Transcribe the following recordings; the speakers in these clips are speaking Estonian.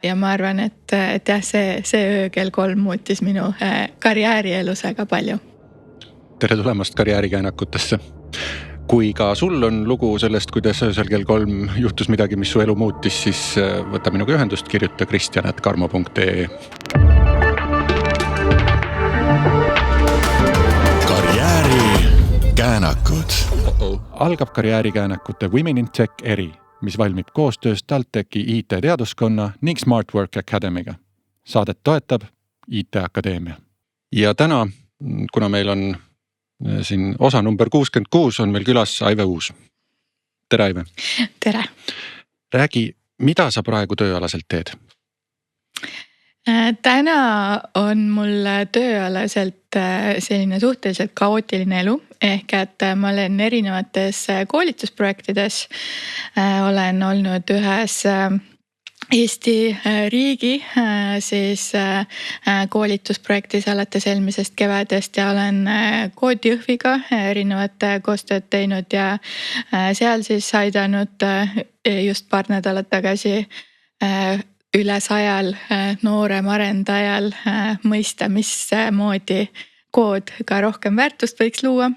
ja ma arvan, et jah, see öö kell 3 muutis minu karjäärielus väga palju. Tere tulemast karjäärikäänakutesse. Kui ka sul on lugu sellest, kuidas öösel kell 3 juhtus midagi, mis su elu muutis, siis võta minuga ühendust, kirjuta kristjan@karmo.ee. Karjäärikäänakut. Algab karjäärikäänakute Women in Tech eri, mis valmib koostöös TalTechi IT-teaduskonna ning Smartwork Academy'ga. Saadet toetab IT Akadeemia. Ja täna, kuna meil on siin osa number 66, on meil külas Aive Uus. Tere, Aive! Tere! Räägi, mida sa praegu tööalaselt teed? Täna on mul tööalaselt selline suhteliselt kaootiline elu, ehk et ma olen erinevates koolitusprojektides. Olen olnud ühes Eesti riigi siis koolitusprojektis alates eelmisest kevadest ja olen Koodjõhviga erinevat koostööd teinud ja seal siis aidanud just paar nädalat tagasi üle 100 noorem arendajal mõista, mismoodi kood ka rohkem väärtust võiks luua.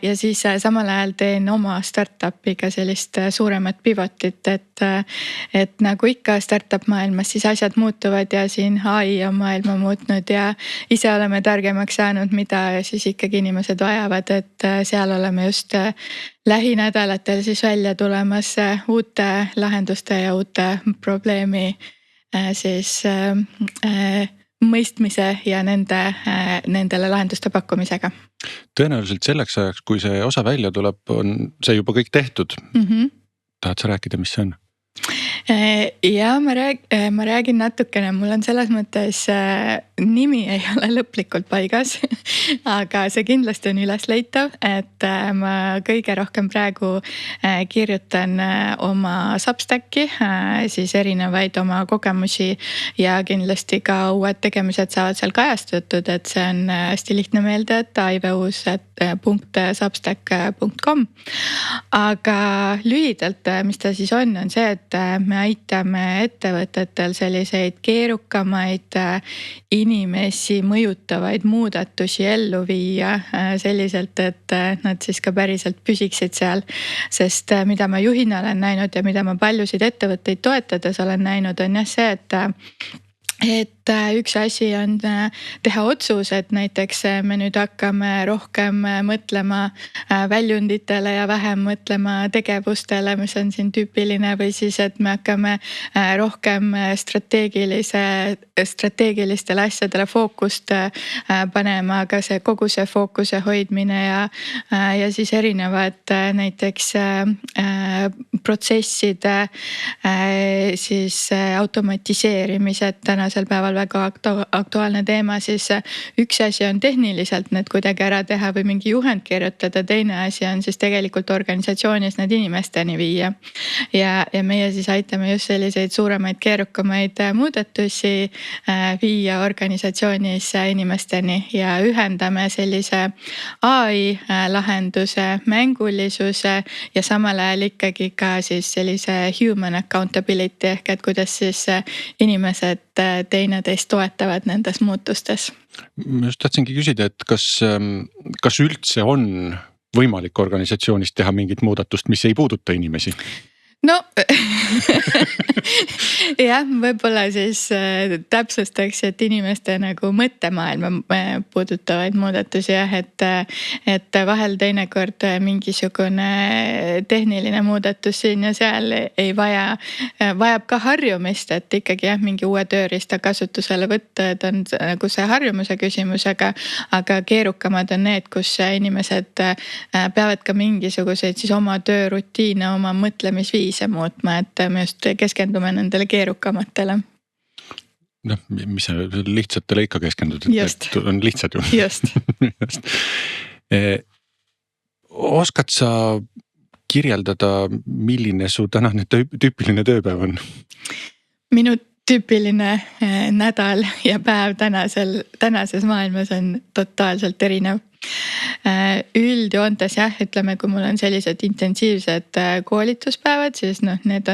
Ja siis samal ajal teen oma startupiga sellist suuremat pivotit, et nagu ikka startup maailmas siis asjad muutuvad ja siin AI on maailma muutnud ja ise oleme targemaks saanud, mida siis ikkagi inimesed vajavad, et seal oleme just lähinädalatel siis välja tulemas uute lahenduste ja uute probleemi siis mõistmise ja nendele lahenduste pakkumisega. Tõenäoliselt selleks ajaks, kui see osa välja tuleb, on see juba kõik tehtud. Tahad sa rääkida, mis see on? Ja ma räägin natukene, mul on selles mõttes nimi ei ole lõplikult paigas, aga see kindlasti on üles leitav, et ma kõige rohkem praegu kirjutan oma Substacki, siis erinevaid oma kogemusi ja kindlasti ka uued tegemised saavad seal kajastatud, et see on hästi lihtne meelde, et aiveus.substack.com. Aga lühidalt, mis ta siis on see, et me aitame ettevõtetel selliseid keerukamaid inimesi mõjutavaid muudatusi ellu viia selliselt, et nad siis ka päriselt püsiksid seal. Sest mida ma juhina olen näinud ja mida ma paljusid ettevõtteid toetades olen näinud, on jah see, et üks asi on teha otsus, et näiteks me nüüd hakkame rohkem mõtlema väljunditele ja vähem mõtlema tegevustele, mis on siin tüüpiline, või siis, et me hakkame rohkem strateegilistele asjadele fookust panema, aga kogu see fookuse hoidmine ja siis erinevad näiteks protsesside siis automatiseerimised tänasel päeval väga aktuaalne teema, siis üks asi on tehniliselt need kuidagi ära teha või mingi juhend kirjutada, teine asi on siis tegelikult organisatsioonis need inimesteni viia. Ja meie siis aitame just selliseid suuremaid keerukamaid muudatusi viia organisatsioonis inimesteni ja ühendame sellise AI lahenduse, mängulisuse ja samal ajal ikkagi ka siis sellise human accountability ehk et kuidas siis inimesed teineteist toetavad nendes muutustes. Ma just tahtsingi küsida, et kas üldse on võimalik organisatsioonis teha mingit muudatust, mis ei puuduta inimesi? No jah, võib-olla siis täpsustaks, et inimeste nagu mõttemaailma puudutavaid muudatusi jah, et vahel teinekord mingisugune tehniline muudatus siin ja seal ei vajab ka harjumist, et ikkagi jah, mingi uue tööriista kasutusele võtta, et on nagu see harjumuse küsimus, aga keerukamad on need, kus inimesed peavad ka mingisuguseid siis oma töörutiine, oma mõtlemisviisi muutma, et me just keskendume nendele keerukamatele. Noh, mis lihtsatele ikka keskendud, et on lihtsad ju. Just. Oskad sa kirjeldada, milline su tänane tüüpiline tööpäev on? Minu tüüpiline nädal ja päev tänases maailmas on totaalselt erinev. Üldjoontes jah, ütleme, kui mul on sellised intensiivsed koolituspäevad, siis need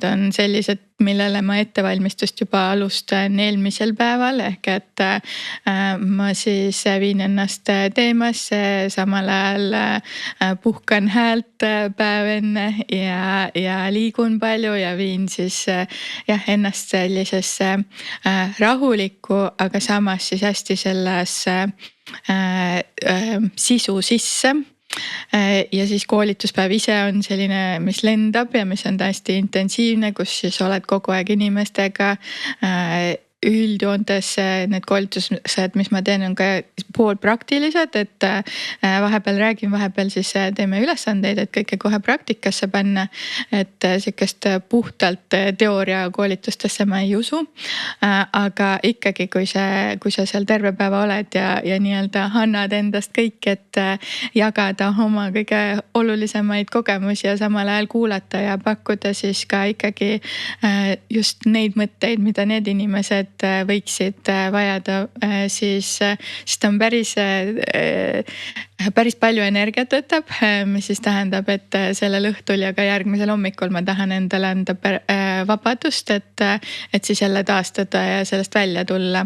on sellised millele ma ettevalmistust juba alustan eelmisel päeval, ehk et ma siis viin ennast teemasse, samal ajal puhkan häält päev enne ja liigun palju ja viin siis ennast sellisesse rahulikku, aga samas siis hästi sellesse sisu sisse. Ja siis koolituspäev ise on selline, mis lendab ja mis on täiesti intensiivne, kus siis oled kogu aeg inimestega. Üldjoontes need koolitused, mis ma teen, on ka pool praktilised, et vahepeal räägin, vahepeal siis teeme ülesandeid, et kõike kohe praktikasse panna. Et sihukest puhtalt teooria koolitustesse ma ei usu. Aga ikkagi, kui sa seal terve päeva oled ja nii-öelda annad endast kõik, et jagada oma kõige olulisemaid kogemusi ja samal ajal kuulata ja pakkuda siis ka ikkagi just neid mõtteid, mida need inimesed võiksid vajada, siis ta on päris palju energiat võtab, mis siis tähendab, et sellel õhtul ja ka järgmisel hommikul ma tahan endale anda vabadust, et siis jälle taastada ja sellest välja tulla.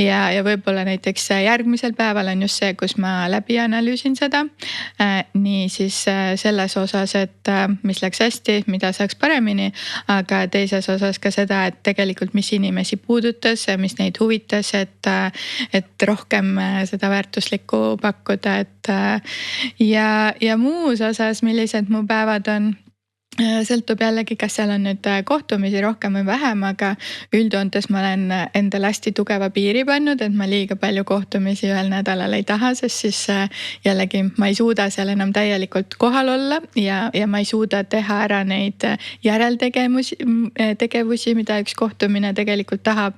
Ja võib-olla näiteks järgmisel päeval on just see, kus ma läbi analüüsin seda. Nii siis selles osas, et mis läks hästi, mida saaks paremini, aga teises osas ka seda, et tegelikult mis inimesi puudutas, mis neid huvitas, et rohkem seda väärtuslikku pakkuda, ja muus osas, millised mu päevad on, sõltub jällegi, kas seal on nüüd kohtumisi rohkem või vähem, aga üldjoontes ma olen endale hästi tugeva piiri pannud, et ma liiga palju kohtumisi ühel nädalal ei taha, sest siis jällegi ma ei suuda seal enam täielikult kohal olla ja ma ei suuda teha ära neid järeltegevusi, mida üks kohtumine tegelikult tahab.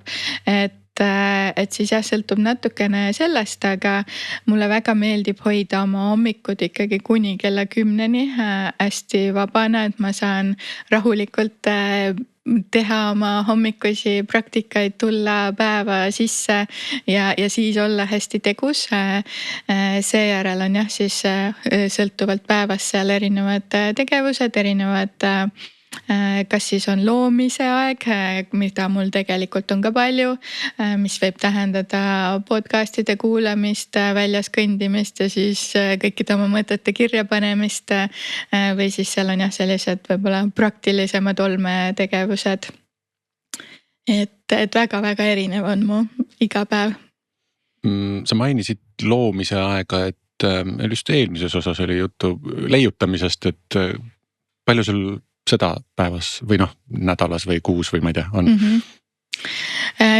Et siis sõltub natukene sellest, aga mulle väga meeldib hoida oma hommikud ikkagi kuni kella 10-ni hästi vabana, et ma saan rahulikult teha oma hommikusi praktikaid, tulla päeva sisse ja siis olla hästi tegus. Seejärel on siis sõltuvalt päevast seal erinevad tegevused, erinevad kas siis on loomise aeg, mida mul tegelikult on ka palju, mis võib tähendada podcastide kuulamist, väljas kõndimist ja siis kõikide oma mõtete kirja panemist. Või siis seal on sellised võib-olla praktilisemad olmetegevused. Et väga-väga erinev on mu iga päev. Sa mainisid loomise aega, et just eelmises osas oli juttu leiutamisest, et palju sul seda päevas või nädalas või kuus või ma ei tea on?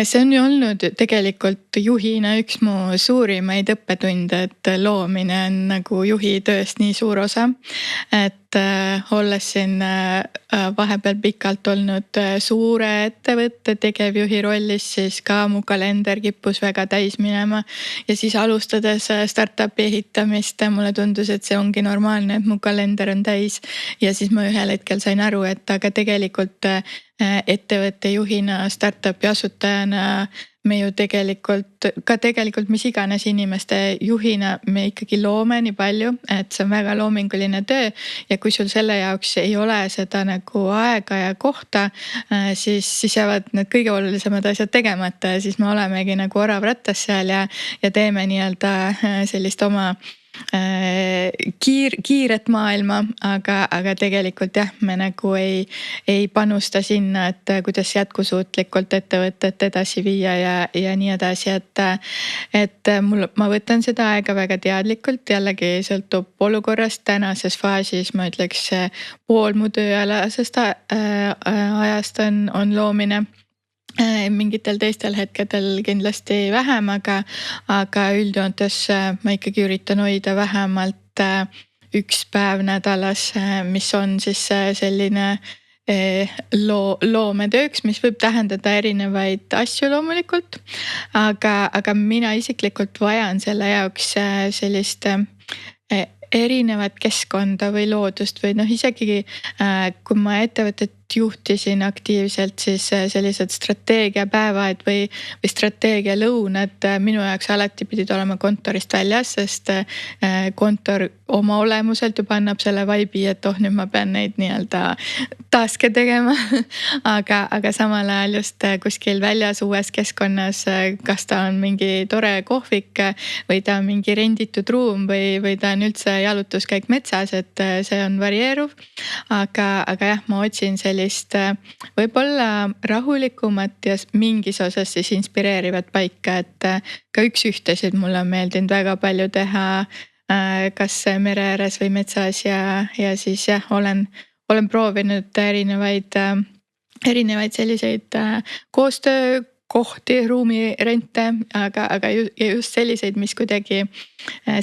See on ju olnud tegelikult juhina üks mu suurimaid õppetunde, et loomine on nagu juhi tööst nii suur osa, et olles siin vahepeal pikalt olnud suure ettevõtte tegevjuhi rollis, siis ka mu kalender kippus väga täis minema ja siis alustades startupi ehitamist mulle tundus, et see ongi normaalne, et mu kalender on täis ja siis ma ühel hetkel sain aru, et aga tegelikult ettevõtte juhina, startupi asutajana me ju tegelikult mis iganes inimeste juhina me ikkagi loome nii palju, et see on väga loominguline töö ja kui sul selle jaoks ei ole seda nagu aega ja kohta, siis jäävad need kõige olulisemad asjad tegemata ja siis me olemegi nagu orav rattas seal ja teeme nii-öelda sellist oma kiiret maailma, aga tegelikult ma nagu ei panusta sinna, et kuidas jätkusuutlikult ettevõtet edasi viia ja nii edasi, et ma võtan seda aega väga teadlikult, jällegi sõltub olukorrast. Tänases faasis ma ütleks pool mu tööalasest ajast on loomine. Mingitel teistel hetkedel kindlasti vähem, aga üldjoontes ma ikkagi üritan hoida vähemalt üks päev nädalas, mis on siis selline loometööks, mis võib tähendada erinevaid asju loomulikult, aga mina isiklikult vajan selle jaoks sellist erinevat keskkonda või loodust või isegi kui ma ettevõtet juhtisin aktiivselt siis sellised strateegiapäevad või strateegialõunad minu jaoks alati pidid olema kontorist väljas, sest kontor oma olemuselt juba annab selle vibe'i, et nüüd ma pean neid nii-öelda task'e tegema aga samal ajal just kuskil väljas uues keskkonnas, kas ta on mingi tore kohvik või ta on mingi renditud ruum või ta on üldse jalutuskäik metsas, et see on varieeruv. Aga jah, ma otsin sellist võib-olla rahulikumat ja mingis osas siis inspireerivat paika, et ka ühtesid mulle on meeldinud väga palju teha, kas mere ääres või metsas ja siis jah, olen proovinud erinevaid selliseid koostöökohti, ruumirente, aga just selliseid, mis kuidagi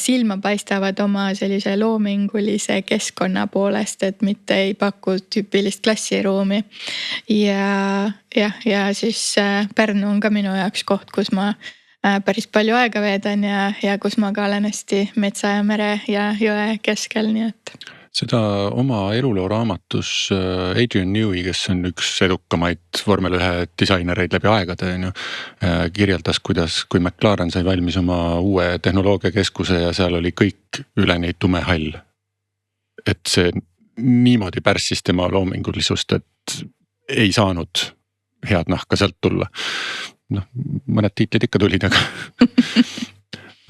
silma paistavad oma sellise loomingulise keskkonna poolest, et mitte ei paku tüüpilist klassiruumi. Ja siis Pärnu on ka minu jaoks koht, kus ma päris palju aega veedan ja kus ma ka olen hästi metsa ja mere ja jõe keskel, nii et. Seda oma eluloo raamatus Adrian Newey, kes on üks edukamaid vormel 1 disainereid läbi aegade, kirjeldas, kuidas, kui McLaren sai valmis oma uue tehnoloogiakeskuse ja seal oli kõik üleni tume hall. Et see niimoodi pärssis tema loomingulisust, et ei saanud head nahka sealt tulla. Mõned tiitlid ikka tulid,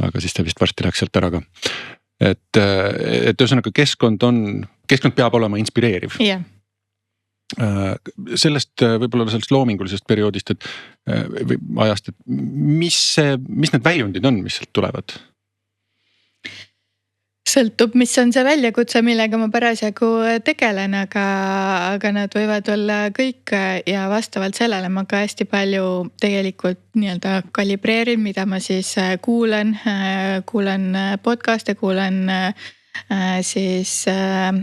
aga siis ta vist varsti läks sealt ära ka. Et ühesõnaga keskkond peab olema inspireeriv. Yeah. Sellest võib-olla sellest loomingulisest perioodist, või ajast, et mis need väljundid on, mis sealt tulevad? Sõltub, mis on see väljakutse, millega ma parasjagu tegelen, aga nad võivad olla kõik ja vastavalt sellele ma ka hästi palju tegelikult nii-öelda kalibreerin, mida ma siis kuulen podcast'e, kuulen siis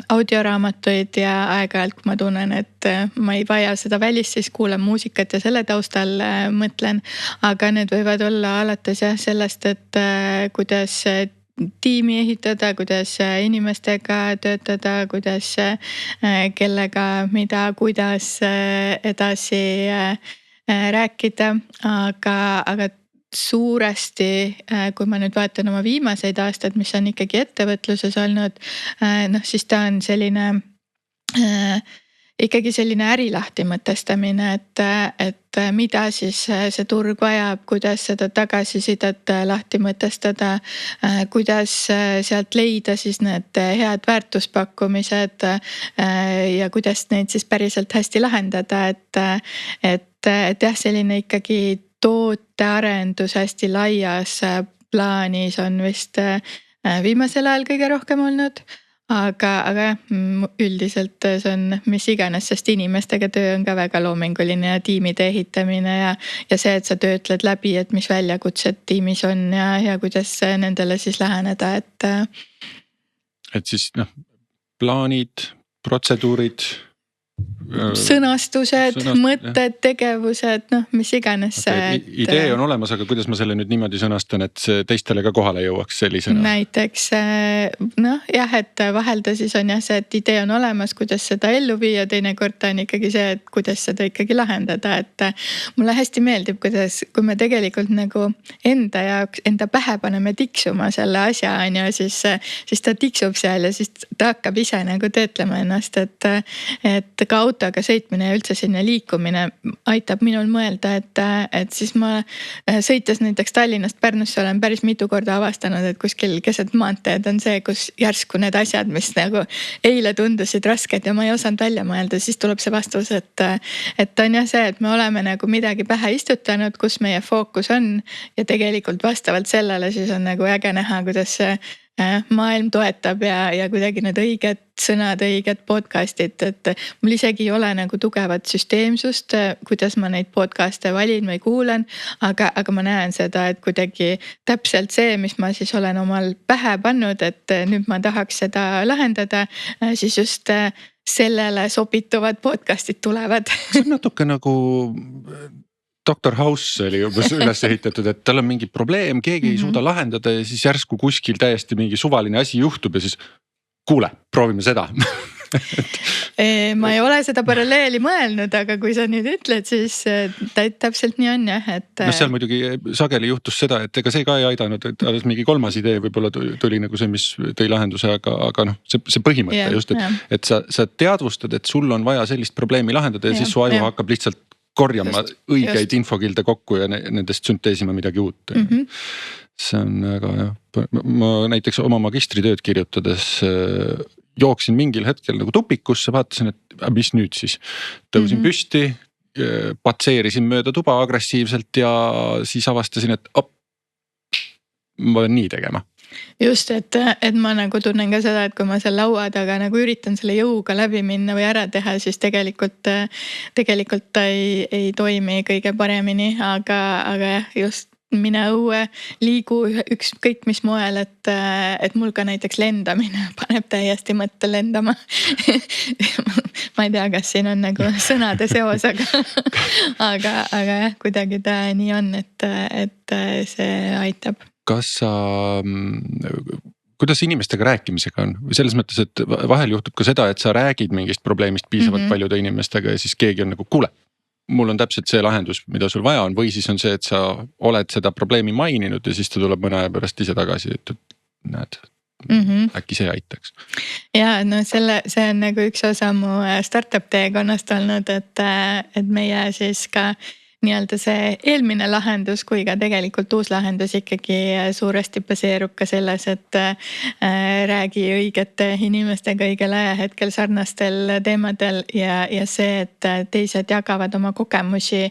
audioraamatuid ja aeg-ajalt, kui ma tunnen, et ma ei vaja seda välist, siis kuulen muusikat ja selle taustal mõtlen, aga need võivad olla alates jah sellest, et kuidas tiimi ehitada, kuidas inimestega töötada, kuidas kellega, mida, kuidas edasi rääkida, aga suuresti, kui ma nüüd vaatan oma viimaseid aastaid, mis on ikkagi ettevõtluses olnud, siis ta on ikkagi selline äri lahti mõtestamine, et mida siis see turg vajab, kuidas seda tagasisidet lahti mõtestada, kuidas sealt leida siis need head väärtuspakkumised ja kuidas neid siis päriselt hästi lahendada, et jah, selline ikkagi tootearendus hästi laias plaanis on vist viimasel ajal kõige rohkem olnud. Aga üldiselt see on mis iganes, sest inimestega töö on ka väga loominguline ja tiimide ehitamine ja see, et sa töötled läbi, et mis väljakutsed tiimis on ja kuidas nendele siis läheneda, et siis plaanid, protseduurid, sõnastused, mõtted, tegevused, mis iganes. Idee on olemas, aga kuidas ma selle nüüd niimoodi sõnastan, et see teistele ka kohale jõuaks sellisena? Näiteks jah, et vahelda siis on jah see, et idee on olemas, kuidas seda ellu viia, teinekord on ikkagi see, et kuidas seda ikkagi lahendada, et mulle hästi meeldib, kui me tegelikult nagu enda pähe paneme tiksuma selle asja, siis ta tiksub seal ja siis ta hakkab ise nagu töötlema ennast, et ka autoga sõitmine ja üldse selline liikumine aitab minul mõelda, et siis ma sõites näiteks Tallinnast Pärnusse olen päris mitu korda avastanud, et kuskil keset maanteed on see, kus järsku need asjad, mis nagu eile tundusid rasked ja ma ei osanud välja mõelda, siis tuleb see vastus, et on jah see, et me oleme nagu midagi pähe istutanud, kus meie fookus on ja tegelikult vastavalt sellele siis on nagu äge näha, kuidas see maailm toetab ja kuidagi need õiged sõnad, õiged podcastid, et mul isegi ei ole nagu tugevat süsteemsust, kuidas ma neid podcast'e valin või kuulan, aga ma näen seda, et kuidagi täpselt see, mis ma siis olen omal pähe pannud, et nüüd ma tahaks seda lahendada, siis just sellele sobituvad podcast'id tulevad. See on natuke nagu Dr. House oli juba üles ehitatud, et tal on mingi probleem, keegi ei suuda lahendada ja siis järsku kuskil täiesti mingi suvaline asi juhtub ja siis kuule, proovime seda. Ma ei ole seda paralleeli mõelnud, aga kui sa nüüd ütled, siis täpselt nii on jah, et. No seal muidugi sageli juhtus seda, et ega see ka ei aidanud, et alles mingi kolmas idee võib-olla tuli nagu see, mis tõi lahenduse, aga noh, see põhimõte just, et sa teadvustad, et sul on vaja sellist probleemi lahendada ja siis su aju hakkab lihtsalt korjama õigeid infokilde kokku ja nendest sünteesima midagi uut. See on väga jah, ma näiteks oma magistritööd kirjutades jooksin mingil hetkel nagu tupikusse, vaatasin, et mis nüüd siis. Tõusin püsti, patseerisin mööda tuba agressiivselt ja siis avastasin, et ma pean nii tegema. Just, et ma nagu tunnen ka seda, et kui ma seal laua taga nagu üritan selle jõuga läbi minna või ära teha, siis tegelikult ta ei toimi kõige paremini, aga jah, just mine õue, liigu ükskõik mis moel, et mul ka näiteks lendamine paneb täiesti mõtte lendama. Ma ei tea, kas siin on nagu sõnade seos, aga jah, kuidagi ta nii on, et see aitab. Kuidas inimestega rääkimisega on? Selles mõttes, et vahel juhtub ka seda, et sa räägid mingist probleemist piisavalt paljude inimestega ja siis keegi on nagu kuule. Mul on täpselt see lahendus, mida sul vaja on, või siis on see, et sa oled seda probleemi maininud ja siis ta tuleb mõne aja pärast ise tagasi, et näed, äkki see aitaks. Ja no see on nagu üks osa mu startup teekonnast olnud, et meie siis ka nii-öelda see eelmine lahendus kui ka tegelikult uus lahendus ikkagi suuresti baseerub ka selles, et räägi õigete inimestega õigel ajahetkel sarnastel teemadel ja see, et teised jagavad oma kogemusi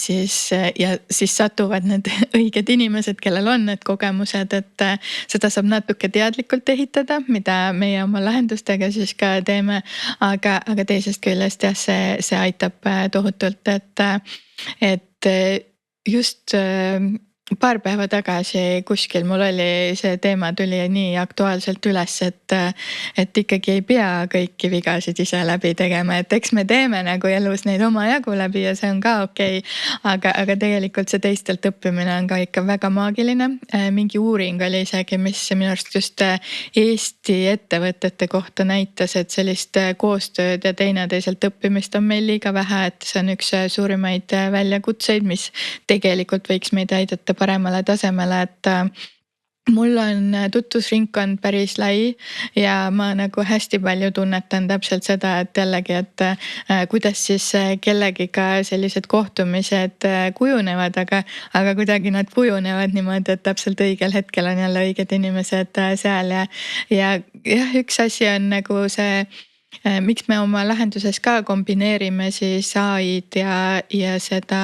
siis satuvad need õiged inimesed, kellel on need kogemused, et seda saab natuke teadlikult ehitada, mida meie oma lahendustega siis ka teeme, aga teisest küljest jah, see aitab tohutult, et just paar päeva tagasi kuskil mul oli see teema tuli nii aktuaalselt üles, et ikkagi ei pea kõiki vigasid ise läbi tegema, et eks me teeme nagu elus neid omajagu läbi ja see on ka okei, aga tegelikult see teistelt õppimine on ka ikka väga maagiline. Mingi uuring oli isegi, mis minu arust just Eesti ettevõtete kohta näitas, et sellist koostööd ja teineteiselt õppimist on meil liiga vähe, et see on üks suurimaid väljakutseid, mis tegelikult võiks meid aidata paremale tasemele, et mul on tutvusringkond päris lai ja ma nagu hästi palju tunnetan täpselt seda, et jällegi, et kuidas siis kellegiga sellised kohtumised kujunevad, aga kuidagi nad kujunevad niimoodi, et täpselt õigel hetkel on jälle õiged inimesed seal ja jah, üks asi on nagu see, miks me oma lahenduses ka kombineerime siis AI-d ja seda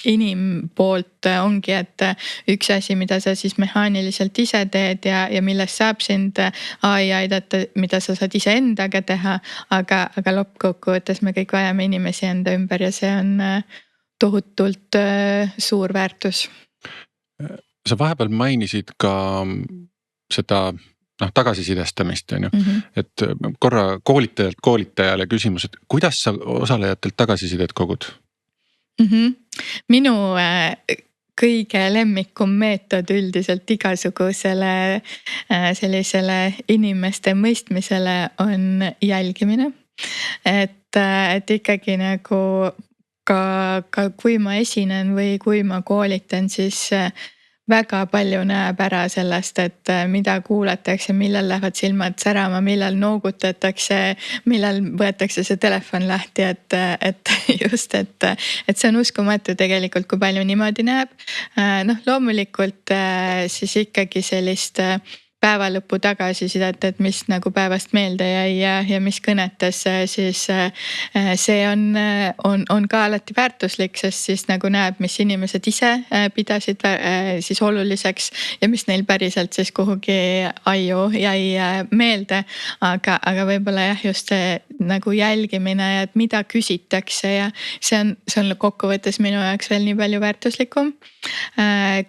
inimpoolt ongi, et üks asi, mida sa siis mehaaniliselt ise teed ja millest saab sind AI aidata, mida sa saad ise endaga teha, aga lõppkokkuvõttes me kõik vajame inimesi enda ümber ja see on tohutult suur väärtus. Sa vahepeal mainisid ka seda tagasisidestamist on ju, et korra koolitajalt koolitajale küsimus, et kuidas sa osalejatelt tagasisidet kogud? Minu kõige lemmikum meetod üldiselt igasugusele sellisele inimeste mõistmisele on jälgimine, et ikkagi nagu ka kui ma esinen või kui ma koolitan, siis väga palju näeb ära sellest, et mida kuulatakse, millal lähevad silmad särama, millal noogutatakse, millal võetakse see telefon lahti, et just, et see on uskumatu tegelikult, kui palju niimoodi näeb. Loomulikult siis ikkagi sellist päevalõpu tagasisidet, et mis nagu päevast meelde jäi ja mis kõnetas, siis see on ka alati väärtuslik, sest siis nagu näeb, mis inimesed ise pidasid siis oluliseks ja mis neil päriselt siis kuhugi aiu jäi meelde. Aga võib-olla jah, just see nagu jälgimine ja et mida küsitakse ja see on kokkuvõttes minu jaoks veel nii palju väärtuslikum.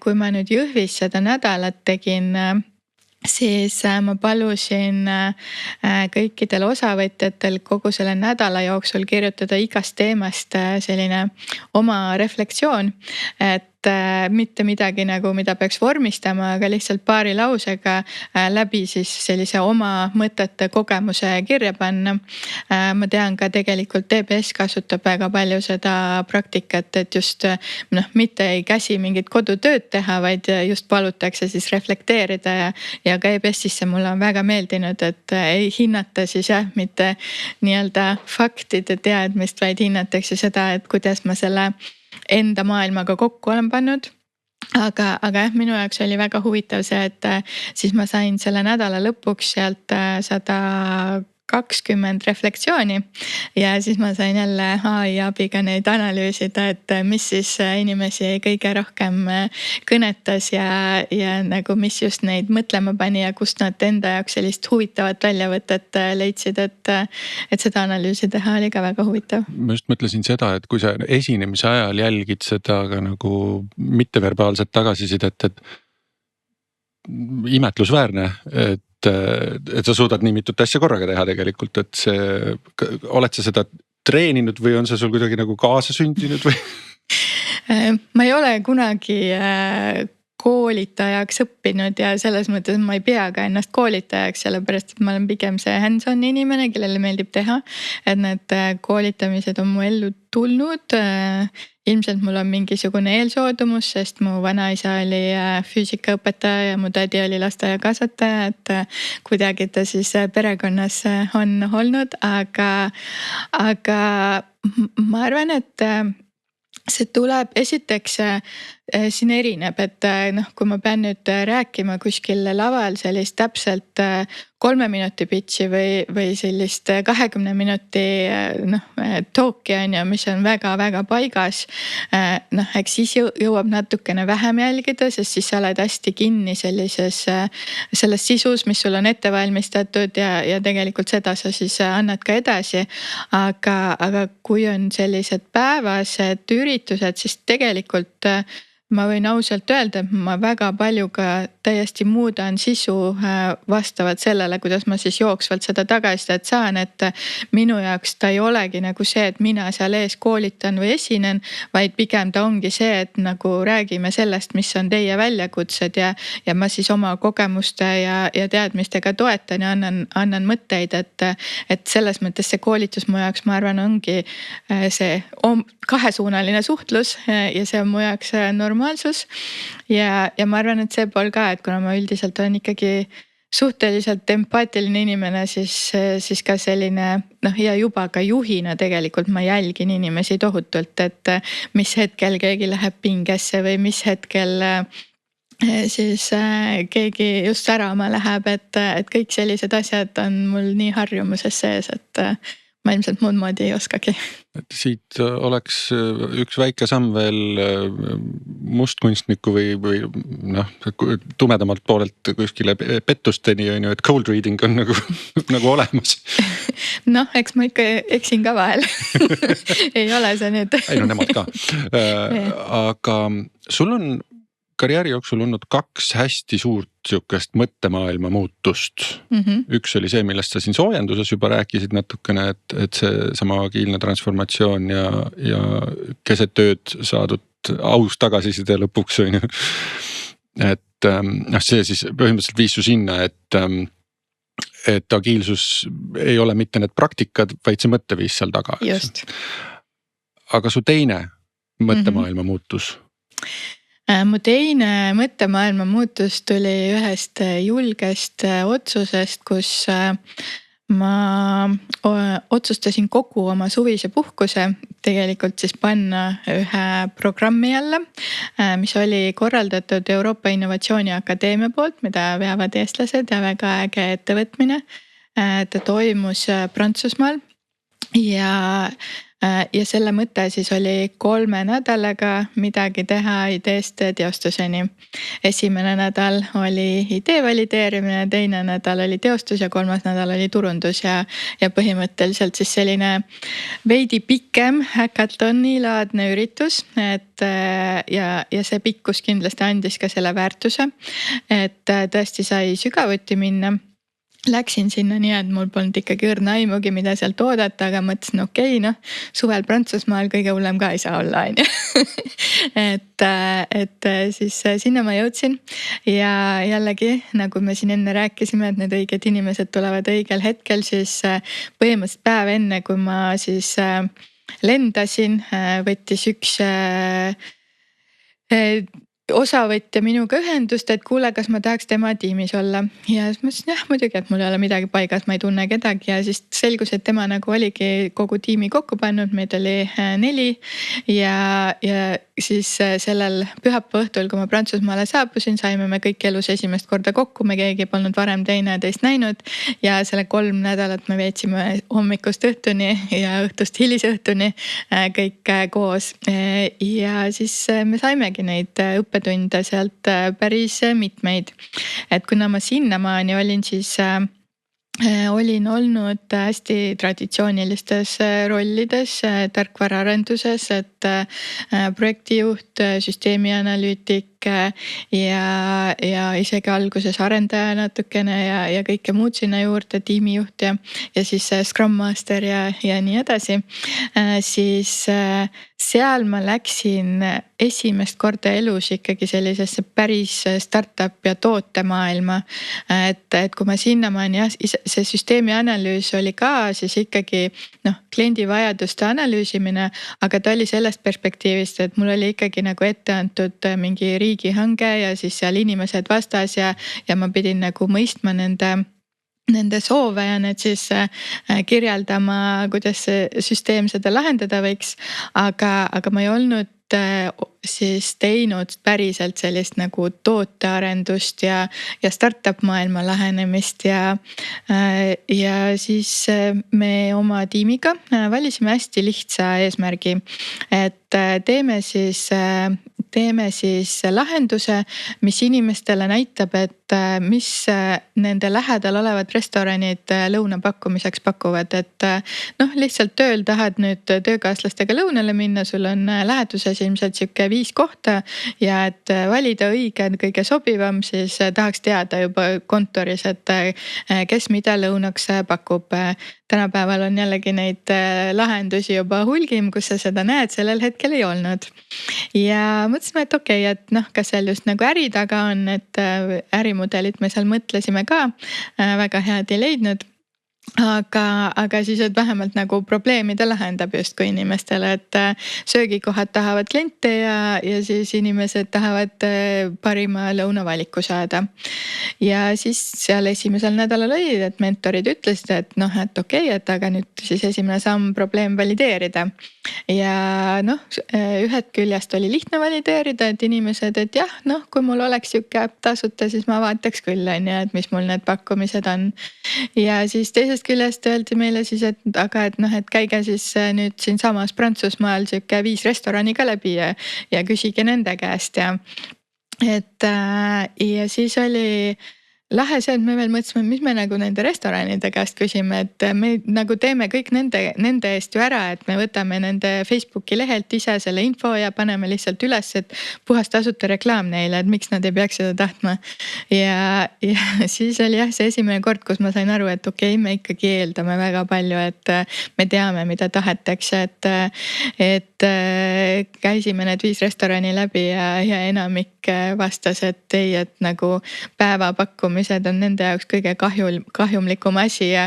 Kui ma nüüd Jõhvis seda nädalat tegin, siis ma palusin kõikidel osavõtjatel kogu selle nädala jooksul kirjutada igast teemast selline oma reflektsioon, et mitte midagi nagu, mida peaks vormistama, aga lihtsalt paari lausega läbi siis sellise oma mõtete kogemuse kirja panna. Ma tean ka tegelikult DBS kasutab väga palju seda praktikat, et just mitte ei käsi mingit kodutööd teha, vaid just palutakse siis reflekteerida ja ka EBS-isse mulle on väga meeldinud, et ei hinnata siis mitte nii-öelda faktide teadmist, vaid hinnatakse seda, et kuidas ma selle enda maailmaga kokku olen pannud. Aga jah, minu jaoks oli väga huvitav see, et siis ma sain selle nädala lõpuks sealt 120 reflektsiooni ja siis ma sain jälle AI abiga neid analüüsida, et mis siis inimesi kõige rohkem kõnetas ja nagu mis just neid mõtlema pani ja kust nad enda jaoks sellist huvitavat väljavõtet leidsid, et seda analüüsi teha oli ka väga huvitav. Ma just mõtlesin seda, et kui sa esinemise ajal jälgid seda ka nagu mitteverbaalset tagasisidet, et imetlusväärne, et sa suudad nii mitut asja korraga teha tegelikult, et oled sa seda treeninud või on see sul kuidagi nagu kaasasündinud või? Ma ei ole kunagi koolitajaks õppinud ja selles mõttes ma ei pea ka ennast koolitajaks, sellepärast et ma olen pigem see hands-on inimene, kellele meeldib teha. Et need koolitamised on mu ellu tulnud. Ilmselt mul on mingisugune eelsoodumus, sest mu vanaisa oli füüsikaõpetaja ja mu tädi oli lasteaiakasvataja, et kuidagi ta siis perekonnas on olnud, aga ma arvan, et see tuleb, esiteks siin erineb, et kui ma pean nüüd rääkima kuskil laval sellist täpselt 3 minuti pitchi või sellist 20 minuti talk'i on ju, mis on väga-väga paigas. Eks siis jõuab natukene vähem jälgida, sest siis sa oled hästi kinni selles sisus, mis sul on ette valmistatud ja tegelikult seda sa siis annad ka edasi. Aga kui on sellised päevased üritused, siis tegelikult ma võin ausalt öelda, et ma väga palju ka täiesti muudan sisu vastavalt sellele, kuidas ma siis jooksvalt seda tagasisidet saan, et minu jaoks ta ei olegi nagu see, et mina seal ees koolitan või esinen, vaid pigem ta ongi see, et nagu räägime sellest, mis on teie väljakutsed ja ma siis oma kogemuste ja teadmistega toetan ja annan mõtteid, et selles mõttes see koolitus mu jaoks, ma arvan, ongi see kahesuunaline suhtlus ja see on mu jaoks normaalsus ja ma arvan, et see pool ka, et kuna ma üldiselt olen ikkagi suhteliselt empaatiline inimene, siis ka selline ja juba ka juhina tegelikult ma jälgin inimesi tohutult, et mis hetkel keegi läheb pingesse või mis hetkel siis keegi just särama läheb, et kõik sellised asjad on mul nii harjumuses sees, et ma ilmselt muud moodi ei oskagi. Et siit oleks üks väike samm veel mustkunstniku või tumedamalt poolelt kuskile pettusteni on ju, et cold reading on nagu olemas. Eks ma ikka eksin ka vahel. Ei ole see nüüd. Ei nemad ka. Aga sul on karjääri jooksul olnud 2 hästi suurt sihukest mõttemaailma muutust. Üks oli see, millest sa siin soojenduses juba rääkisid natukene, et see sama agiilne transformatsioon ja keset tööd saadud aus tagasiside lõpuks on ju. Et see siis põhimõtteliselt viis su sinna, et agiilsus ei ole mitte need praktikad, vaid see mõtteviis seal taga. Just. Aga su teine mõttemaailma muutus? Mu teine mõttemaailma muutus tuli ühest julgest otsusest, kus ma otsustasin kogu oma suvise puhkuse tegelikult siis panna ühe programmi alla, mis oli korraldatud Euroopa Innovatsiooni Akadeemia poolt, mida veavad eestlased ja väga äge ettevõtmine. Ta toimus Prantsusmaal ja selle mõte siis oli 3 nädalaga midagi teha ideest teostuseni. Esimene nädal oli idee valideerimine, teine nädal oli teostus ja 3. nädal oli turundus ja põhimõtteliselt siis selline veidi pikem hackathoni laadne üritus, et ja see pikkus kindlasti andis ka selle väärtuse, et tõesti sai sügavuti minna. läksin sinna nii, et mul polnud ikkagi õrna aimugi, mida sealt oodata, aga mõtlesin, okei, noh, suvel Prantsusmaal kõige hullem ka ei saa olla, on ju. et siis sinna ma jõudsin ja jällegi, nagu me siin enne rääkisime, et need õiged inimesed tulevad õigel hetkel, siis põhimõtteliselt päev enne, kui ma siis lendasin, võttis üks osavõtja minuga ühendust, et kuule, kas ma tahaks tema tiimis olla. Ja siis ma ütlesin, jah, muidugi, et mul ei ole midagi paigas, ma ei tunne kedagi ja siis selgus, et tema nagu oligi kogu tiimi kokku pannud, meid oli 4 ja siis sellel pühapäeva õhtul, kui ma Prantsusmaale saabusin, saime me kõik elus esimest korda kokku, me keegi polnud varem teineteist näinud ja selle 3 nädalat me veetsime hommikust õhtuni ja õhtust hilisõhtuni kõik koos ja siis me saimegi neid õppetunde sealt päris mitmeid. Et kuna ma sinnamaani olin, siis olin olnud hästi traditsioonilistes rollides tarkvaraarenduses, et projektijuht, süsteemianalüütik ja isegi alguses arendaja natukene ja kõike muud sinna juurde, tiimijuht ja siis Scrum Master ja nii edasi. Siis seal ma läksin esimest korda elus ikkagi sellisesse päris startup ja tootemaailma. Et kui ma sinnamaani jah, see süsteemi analüüs oli ka siis ikkagi kliendi vajaduste analüüsimine, aga ta oli sellest perspektiivist, et mul oli ikkagi nagu ette antud mingi riigihange ja siis seal inimesed vastas ja ma pidin nagu mõistma nende soove ja need siis kirjeldama, kuidas see süsteem seda lahendada võiks, aga ma ei olnud siis teinud päriselt sellist nagu tootearendust ja startup maailma lähenemist ja siis me oma tiimiga valisime hästi lihtsa eesmärgi, et teeme siis lahenduse, mis inimestele näitab, et mis nende lähedal olevad restoranid lõuna pakkumiseks pakuvad, et lihtsalt tööl tahad nüüd töökaaslastega lõunale minna, sul on läheduses ilmselt sihuke 5 kohta ja et valida õige, kõige sobivam, siis tahaks teada juba kontoris, et kes mida lõunaks pakub. Tänapäeval on jällegi neid lahendusi juba hulgim, kus sa seda näed, sellel hetkel ei olnud. Ja mõtlesime, et okei, et kas seal just nagu äri taga on, et ärimudelit me seal mõtlesime ka, väga head ei leidnud. Aga siis, et vähemalt nagu probleemide lahendab justkui inimestele, et söögikohad tahavad kliente ja siis inimesed tahavad parima lõunavaliku saada. Ja siis seal esimesel nädalal oli, et mentorid ütlesid, et et okei, et aga nüüd siis esimene samm probleem valideerida. Ja ühed küljest oli lihtne valideerida, et inimesed, et jah, kui mul oleks sihuke äpp tasuta, siis ma vaataks küll, on ju, et mis mul need pakkumised on. Ja siis teisest küljest öeldi meile siis, et et käige siis nüüd siinsamas Prantsusmaal sihuke 5 restorani ka läbi ja küsige nende käest ja siis oli lahe see, et me veel mõtlesime, mis me nagu nende restoranide käest küsime, et me nagu teeme kõik nende eest ju ära, et me võtame nende Facebooki lehelt ise selle info ja paneme lihtsalt üles, et puhas tasuta reklaam neile, et miks nad ei peaks seda tahtma. Ja siis oli jah see esimene kord, kus ma sain aru, et okei, me ikkagi eeldame väga palju, et me teame, mida tahetakse, et käisime need 5 restorani läbi ja enamik vastas, et ei, et nagu päevapakkumised on nende jaoks kõige kahjumlikum asi ja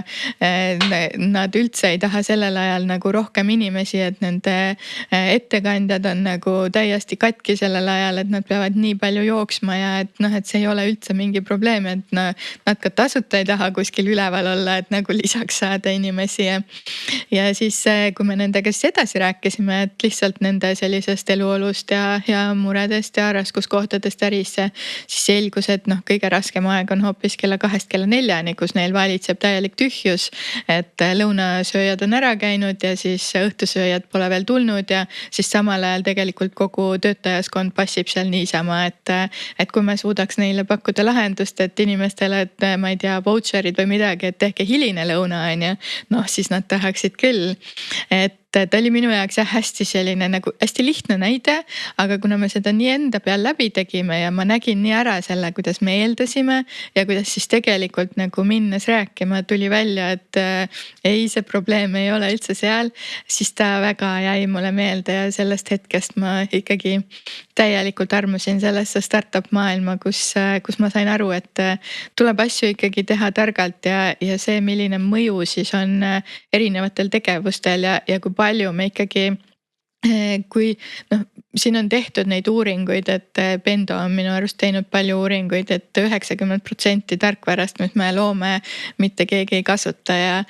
nad üldse ei taha sellel ajal nagu rohkem inimesi, et nende ettekandjad on nagu täiesti katki sellel ajal, et nad peavad nii palju jooksma ja et see ei ole üldse mingi probleem, et nad ka tasuta ei taha kuskil üleval olla, et nagu lisaks saada inimesi ja siis kui me nendega siis edasi rääkisime, et lihtsalt nende sellisest eluolust ja muredest ja raskuskohtadest ärisse, siis selgus, et kõige raskem aeg on hoopis kella 2 kella 4, kus neil valitseb täielik tühjus, et lõunasööjad on ära käinud ja siis õhtusööjad pole veel tulnud ja siis samal ajal tegelikult kogu töötajaskond passib seal niisama, et kui me suudaks neile pakkuda lahendust, et inimestele, et ma ei tea, voucherid või midagi, et tehke hiline lõuna, on ju, siis nad tahaksid küll, et ta oli minu jaoks hästi selline nagu hästi lihtne näide, aga kuna me seda nii enda peal läbi tegime ja ma nägin nii ära selle, kuidas me eeldasime ja kuidas siis tegelikult nagu minnes rääkima tuli välja, et ei, see probleem ei ole üldse seal, siis ta väga jäi mulle meelde ja sellest hetkest ma ikkagi täielikult armusin sellesse startup maailma, kus ma sain aru, et tuleb asju ikkagi teha targalt ja see, milline mõju siis on erinevatel tegevustel ja kui palju me ikkagi, kui siin on tehtud neid uuringuid, et Bendo on minu arust teinud palju uuringuid, et 90% tarkvarast, mis me loome, mitte keegi ei kasuta ja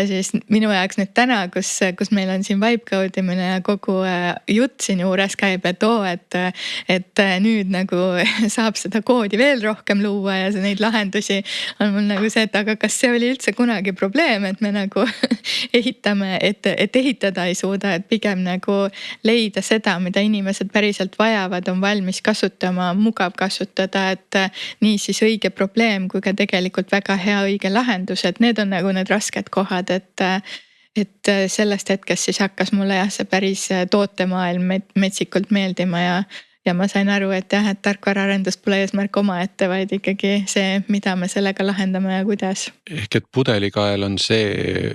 siis minu jaoks nüüd täna, kus meil on siin vibe code imine ja kogu jutt siin juures käib, et nüüd nagu saab seda koodi veel rohkem luua ja neid lahendusi on mul nagu see, et aga kas see oli üldse kunagi probleem, et me nagu ehitame, et ehitada ei suuda, et pigem nagu leida seda, mida inimesed päriselt vajavad, on valmis kasutama, mugav kasutada, et nii siis õige probleem kui ka tegelikult väga hea õige lahendus, et need on nagu need rasked kohad, et sellest hetkest siis hakkas mulle see päris tootemaailm metsikult meeldima ja ma sain aru, et et tarkvaraarendus pole eesmärk omaette, vaid ikkagi see, mida me sellega lahendame ja kuidas. Ehk et pudelikael on see,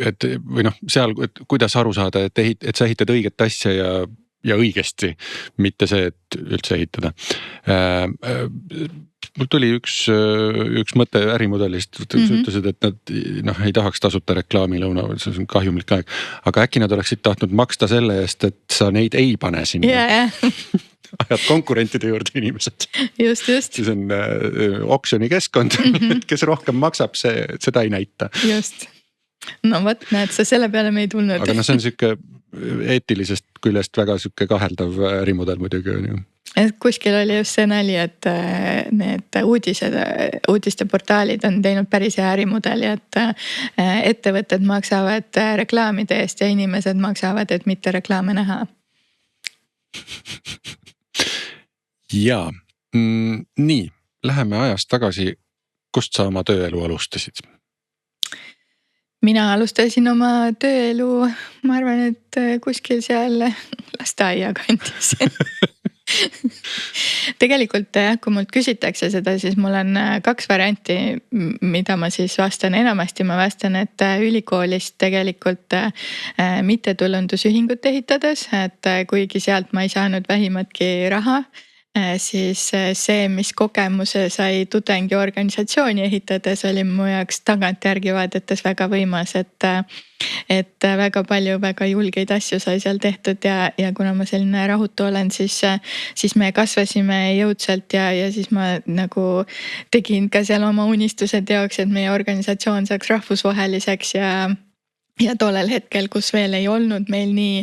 et või seal, et kuidas aru saada, et sa ehitad õiget asja ja õigesti, mitte see, et üldse ehitada. Mul tuli üks mõte ärimudelist, ütlesid, et nad ei tahaks tasuta reklaamilõuna, see on kahjumlik aeg, aga äkki nad oleksid tahtnud maksta selle eest, et sa neid ei pane sinna. Ajad konkurentide juurde inimesed. Just. Siis on oksjoni keskkond, kes rohkem maksab, seda ei näita. Just. No võt, näed, sa selle peale me ei tulnud. Aga see on siuke eetilisest küljest väga siuke kaheldav ärimudel muidugi on ju. Kuskil oli just see nali, et need uudisteportaalid on teinud päris hea ärimudeli, et ettevõtted maksavad reklaamide eest ja inimesed maksavad, et mitte reklaame näha. Jaa, nii, läheme ajas tagasi, kust sa oma tööelu alustasid? Mina alustasin oma tööelu, ma arvan, et kuskil seal lasteaia kandis. Tegelikult kui mult küsitakse seda, siis mul on 2 varianti, mida ma siis vastan. Enamasti ma vastan, et ülikoolist tegelikult mittetulundusühingut ehitades, et kuigi sealt ma ei saanud vähimatki raha, siis see, mis kogemuse sai tudengiorganisatsiooni ehitades, oli mu jaoks tagantjärgi vaadates väga võimas, et väga palju väga julgeid asju sai seal tehtud ja kuna ma selline rahutu olen, siis me kasvasime jõudsalt ja siis ma nagu tegin ka seal oma unistused jaoks, et meie organisatsioon saaks rahvusvaheliseks ja tollel hetkel, kus veel ei olnud meil nii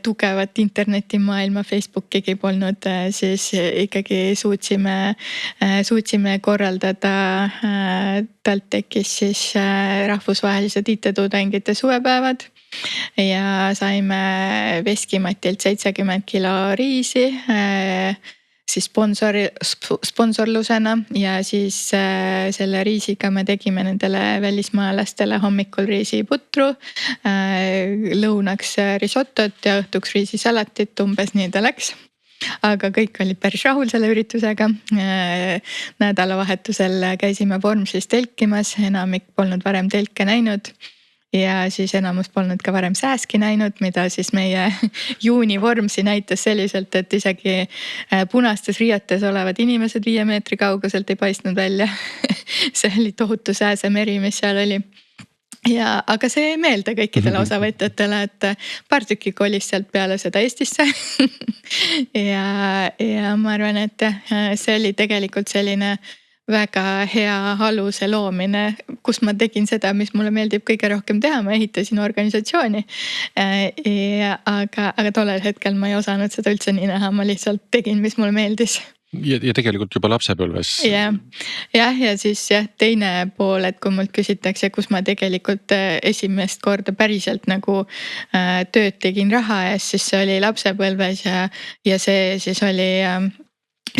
tugevat internetimaailma, Facebookigi polnud, siis ikkagi suutsime korraldada TalTechis siis rahvusvahelised IT-tudengite suvepäevad ja saime Veskimatilt 70 kilo riisi siis sponsorlusena ja siis selle riisiga me tegime nendele välismaalastele hommikul riisiputru, lõunaks risottot ja õhtuks riisisalatit, umbes nii ta läks. Aga kõik olid päris rahul selle üritusega. Nädalavahetusel käisime Vormsis telkimas, enamik polnud varem telke näinud. Ja siis enamus polnud ka varem sääski näinud, mida siis meie juuni Vormsi näitas selliselt, et isegi punastes riietes olevad inimesed 5 meetri kauguselt ei paistnud välja. See oli tohutu sääsemeri, mis seal oli. Aga see ei meelde kõikidele osavõtjatele, et paar tükki kolis sealt peale seda Eestisse. ja ma arvan, et see oli tegelikult selline väga hea aluse loomine, kus ma tegin seda, mis mulle meeldib kõige rohkem teha, ma ehitasin organisatsiooni. Aga tollel hetkel ma ei osanud seda üldse nii näha, ma lihtsalt tegin, mis mulle meeldis. Ja tegelikult juba lapsepõlves. Ja siis teine pool, et kui mult küsitakse, kus ma tegelikult esimest korda päriselt nagu tööd tegin raha eest, siis see oli lapsepõlves ja see siis oli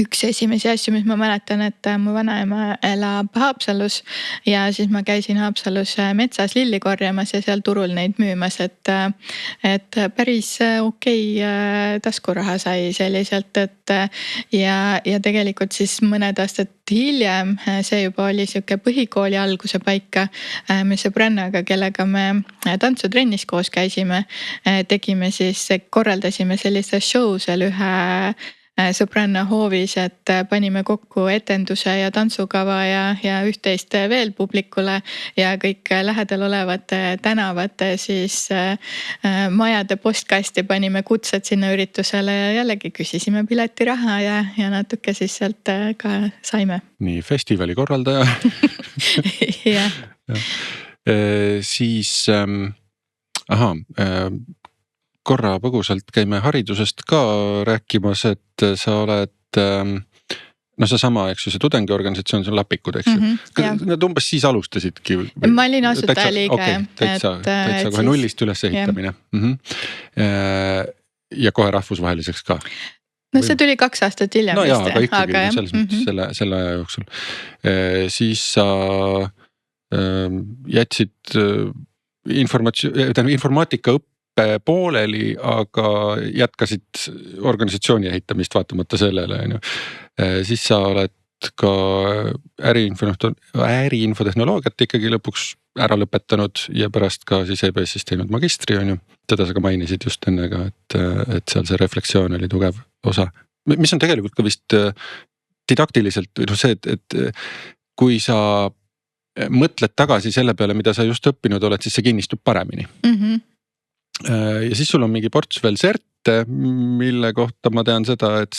üks esimesi asju, mis ma mäletan, et mu vanaema elab Haapsalus ja siis ma käisin Haapsalus metsas lilli korjamas ja seal turul neid müümas, et päris okei taskuraha sai selliselt, et ja tegelikult siis mõned aastad hiljem, see juba oli sihuke põhikooli alguse paika, me sõbrannaga, kellega me tantsutrennis koos käisime, korraldasime sellise show seal ühe sõbranna hoovis, et panime kokku etenduse ja tantsukava ja üht-teist veel publikule ja kõik lähedal olevate tänavate siis majade postkasti panime kutsed sinna üritusele ja jällegi küsisime piletiraha ja natuke siis sealt ka saime. Nii festivali korraldaja. Jah. Siis korra põgusalt käime haridusest ka rääkimas, et sa oled, seesama, eks ju, see tudengiorganisatsioon, see on Lapikud, eks ju. Nad umbes siis alustasidki? Ma olin asutajaliige. Okei, täitsa kohe nullist üles ehitamine. Ja kohe rahvusvaheliseks ka? No see tuli 2 aastat hiljem. No jaa, aga ikkagi selles mõttes selle aja jooksul. Siis sa jätsid informaatika õppe pooleli, aga jätkasid organisatsiooni ehitamist vaatamata sellele. Siis sa oled ka äriinfotehnoloogiat ikkagi lõpuks ära lõpetanud ja pärast ka siis EBS-is teinud magistri, on ju. Teda sa ka mainisid just enne ka, et seal see reflektsioon oli tugev osa. Mis on tegelikult ka vist didaktiliselt see, et kui sa mõtled tagasi selle peale, mida sa just õppinud oled, siis see kinnistub paremini. Ja siis sul on mingi ports veel serte, mille kohta ma tean seda, et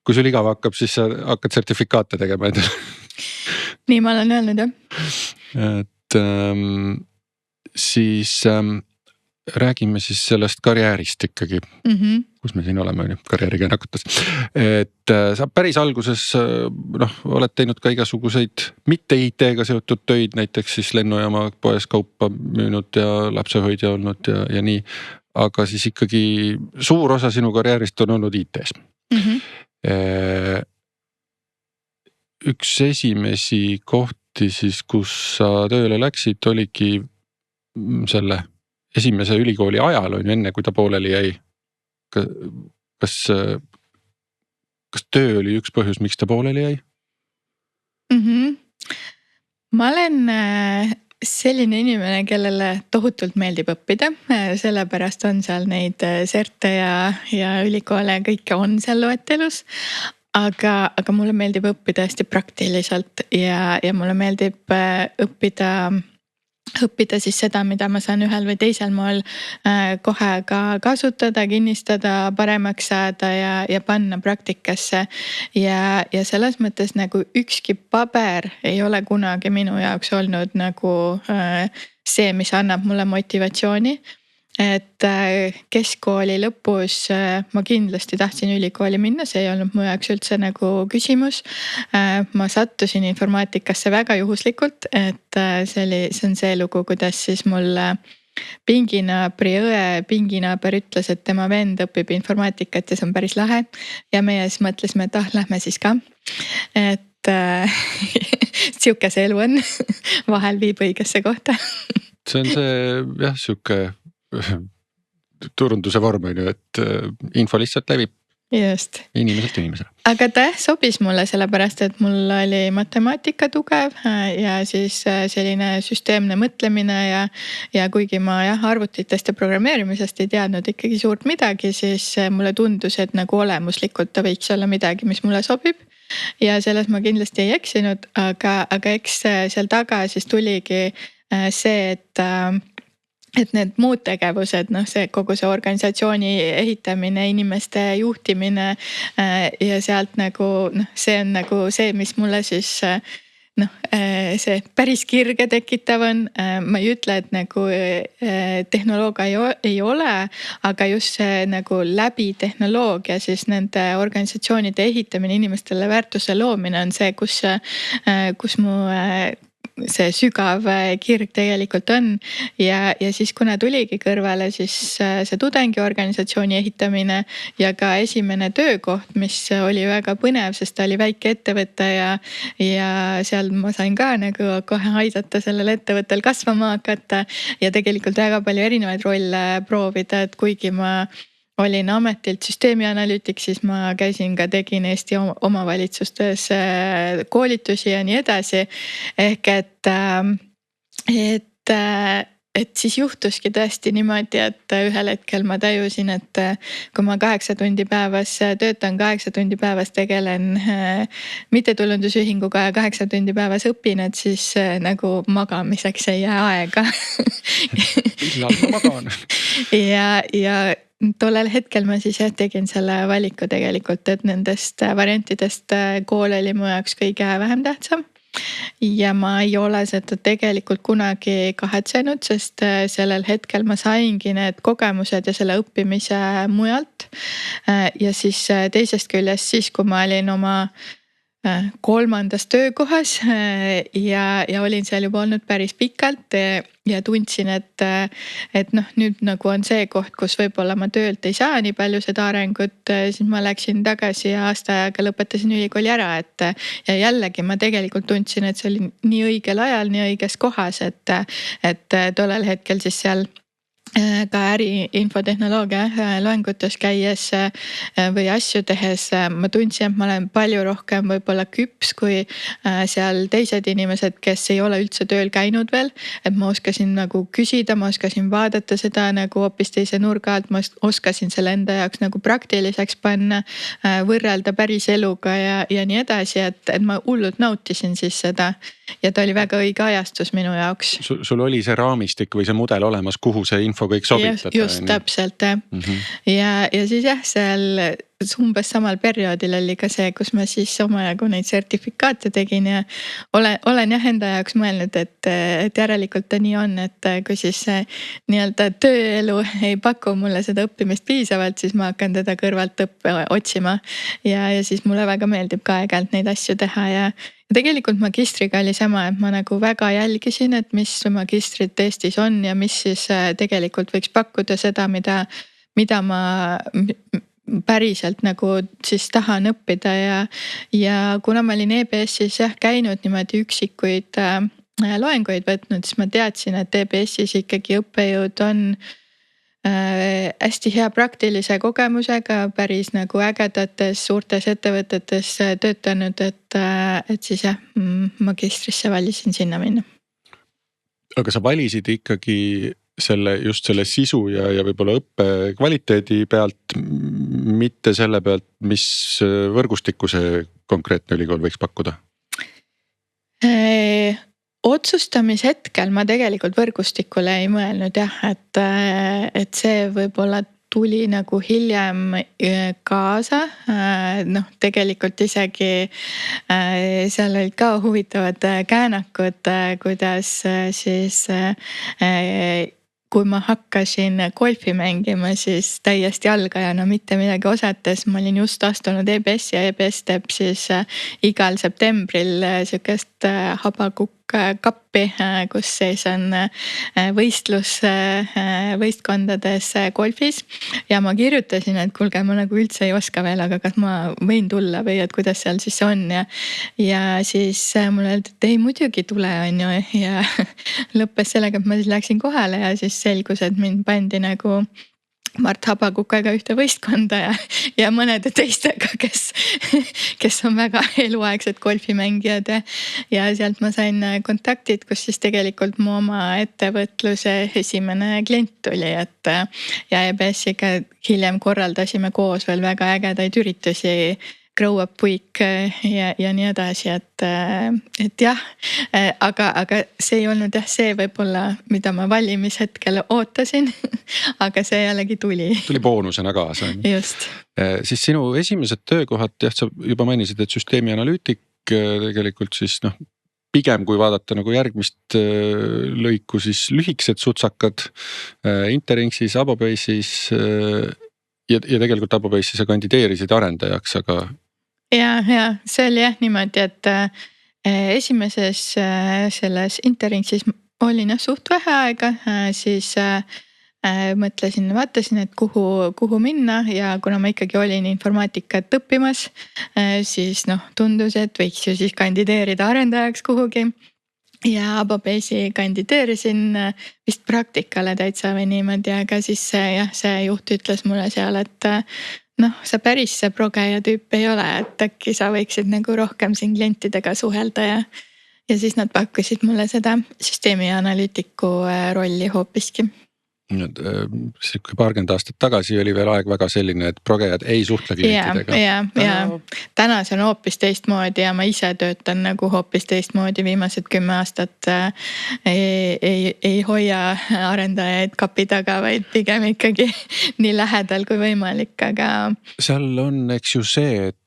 kui sul igav hakkab, siis sa hakkad sertifikaate tegema endale. Nii ma olen öelnud, jah. Et siis räägime siis sellest karjäärist ikkagi, kus me siin oleme, karjäärikäänakutes. Et sa päris alguses oled teinud ka igasuguseid mitte IT-ga seotud töid, näiteks siis lennujaama poes kaupa müünud ja lapsehoidja olnud ja nii. Aga siis ikkagi suur osa sinu karjäärist on olnud IT-s. Üks esimesi kohti siis, kus sa tööle läksid, oligi selle esimese ülikooli ajal, on ju, enne kui ta pooleli jäi. Kas töö oli üks põhjus, miks ta pooleli jäi? Ma olen selline inimene, kellele tohutult meeldib õppida, sellepärast on seal neid serte ja ülikoole kõike on seal loetelus. Aga mulle meeldib õppida hästi praktiliselt ja mulle meeldib õppida siis seda, mida ma saan ühel või teisel moel kohe ka kasutada, kinnistada, paremaks saada ja panna praktikasse. Ja selles mõttes nagu ükski paber ei ole kunagi minu jaoks olnud nagu see, mis annab mulle motivatsiooni. Et keskkooli lõpus ma kindlasti tahtsin ülikooli minna, see ei olnud mu jaoks üldse nagu küsimus. Ma sattusin informaatikasse väga juhuslikult, et see on see lugu, kuidas siis mulle pinginaaber ütles, et tema vend õpib informaatikat ja see on päris lahe. Ja meie siis mõtlesime, et lähme siis ka. Et siuke see elu on, vahel viib õigesse kohta. See on see jah, siuke turunduse vorm, et info lihtsalt levib. Just. Inimeselt inimesele. Aga ta sobis mulle sellepärast, et mul oli matemaatika tugev ja siis selline süsteemne mõtlemine ja kuigi ma arvutitest ja programmeerimisest ei teadnud ikkagi suurt midagi, siis mulle tundus, et nagu olemuslikult ta võiks olla midagi, mis mulle sobib. Ja selles ma kindlasti ei eksinud, aga eks seal taga siis tuligi see, et need muud tegevused, see kogu see organisatsiooni ehitamine, inimeste juhtimine ja sealt nagu, see on nagu see, mis mulle siis see päris kirge tekitav on. Ma ei ütle, et nagu tehnoloogia ei ole, aga just see nagu läbi tehnoloogia siis nende organisatsioonide ehitamine, inimestele väärtuse loomine on see, kus mu see sügav kirg tegelikult on. Ja siis kuna tuligi kõrvale siis see tudengiorganisatsiooni ehitamine ja ka esimene töökoht, mis oli väga põnev, sest ta oli väike ettevõte ja seal ma sain ka nagu kohe aidata sellel ettevõttel kasvama hakata ja tegelikult väga palju erinevaid rolle proovida, et kuigi ma olin ametilt süsteemianalüütik, siis ma käisin ka, tegin Eesti omavalitsustes koolitusi ja nii edasi. Ehk et siis juhtuski tõesti niimoodi, et ühel hetkel ma tajusin, et kui ma 8 tundi päevas töötan, 8 tundi päevas tegelen mittetulundusühinguga ja 8 tundi päevas õpin, et siis nagu magamiseks ei jää aega. Millal ma magan? ja tollel hetkel ma siis tegin selle valiku tegelikult, et nendest variantidest kool oli mu jaoks kõige vähem tähtsam. Ja ma ei ole seda tegelikult kunagi kahetsenud, sest sellel hetkel ma saingi need kogemused ja selle õppimise mujalt. Ja siis teisest küljest siis, kui ma olin oma 3. töökohas ja olin seal juba olnud päris pikalt ja tundsin, et noh, nüüd nagu on see koht, kus võib-olla ma töölt ei saa nii palju seda arengut, siis ma läksin tagasi ja aasta ajaga lõpetasin ülikooli ära, ja jällegi ma tegelikult tundsin, et see oli nii õigel ajal, nii õiges kohas, et tollel hetkel siis seal ka äri infotehnoloogia loengutes käies või asju tehes ma tundsin, et ma olen palju rohkem võib-olla küps kui seal teised inimesed, kes ei ole üldse tööl käinud veel. Et ma oskasin nagu küsida, ma oskasin vaadata seda nagu hoopis teise nurga alt, ma oskasin selle enda jaoks nagu praktiliseks panna, võrrelda päris eluga ja nii edasi, et ma hullult nautisin siis seda. Ja ta oli väga õige ajastus minu jaoks. Sul oli see raamistik või see mudel olemas, kuhu see info kõik sobitada? Just täpselt. Ja siis jah, seal umbes samal perioodil oli ka see, kus ma siis omajagu neid sertifikaate tegin ja olen jah enda jaoks mõelnud, et järelikult ta nii on, et kui siis nii-öelda tööelu ei paku mulle seda õppimist piisavalt, siis ma hakkan teda kõrvalt otsima ja siis mulle väga meeldib ka aeg-ajalt neid asju teha ja tegelikult magistriga oli sama, et ma nagu väga jälgisin, et mis magistrid Eestis on ja mis siis tegelikult võiks pakkuda seda, mida ma päriselt nagu siis tahan õppida ja kuna ma olin EBS-is jah käinud niimoodi üksikuid loenguid võtnud, siis ma teadsin, et EBS-is ikkagi õppejõud on hästi hea praktilise kogemusega, päris nagu ägedates suurtes ettevõtetes töötanud, et siis jah, magistrisse valisin sinna minna. Aga sa valisid ikkagi just selle sisu ja võib-olla õppe kvaliteedi pealt, mitte selle pealt, mis võrgustikku see konkreetne ülikool võiks pakkuda? Otsustamishetkel ma tegelikult võrgustikule ei mõelnud jah, et see võib-olla tuli nagu hiljem kaasa. Noh, tegelikult isegi seal olid ka huvitavad käänakud, kuidas siis kui ma hakkasin golfi mängima, siis täiesti algajana mitte midagi osates. Ma olin just astunud EBS ja EBS teeb siis igal septembril sükest habakukk kappi, kus sees on võistlus võistkondades golfis. Ja ma kirjutasin, et kuulge, ma nagu üldse ei oska veel, aga kas ma võin tulla või et kuidas seal siis on. Ja siis mulle öeldi, et ei muidugi tule on ju. Ja lõppes sellega, et ma siis läksin kohale ja siis selgus, et mind pandi nagu Mart Habakukaga ühte võistkonda ja mõnede teistega, kes on väga eluaegsed golfimängijad ja sealt ma sain kontaktid, kus siis tegelikult mu oma ettevõtluse esimene klient tuli, et ja EBS-iga hiljem korraldasime koos veel väga ägedaid üritusi, Grow Up Week ja nii edasi, et jah, aga see ei olnud jah see võib-olla, mida ma valimishetkel ootasin, aga see jällegi tuli. Tuli boonusena kaasa. Just. Siis sinu esimesed töökohad, jah, sa juba mainisid, et süsteemianalüütik tegelikult siis noh, pigem kui vaadata nagu järgmist lõiku, siis lühikesed sutsakad Interingsis, Abobase'is ja tegelikult Abobase'is sa kandideerisid arendajaks, aga... Ja see oli jah niimoodi, esimeses selles Interingsis olin jah suht vähe aega, siis mõtlesin, vaatasin, et kuhu minna ja kuna ma ikkagi olin informaatikat õppimas, siis tundus, et võiks ju siis kandideerida arendajaks kuhugi. Ja Ababase'i kandideerisin vist praktikale täitsa või niimoodi, aga siis see juht ütles mulle seal, et sa päris see progeja tüüp ei ole, et äkki sa võiksid nagu rohkem siin klientidega suhelda ja siis nad pakkusid mulle seda süsteemi analüütiku rolli hoopiski. Kui paarkümmend aastat tagasi oli veel aeg väga selline, et progejad ei suhtle klientidega. Ja täna see on hoopis teistmoodi ja ma ise töötan nagu hoopis teistmoodi viimased 10 aastat ei hoia arendajaid kapi taga, vaid pigem ikkagi nii lähedal kui võimalik, aga seal on eks ju see, et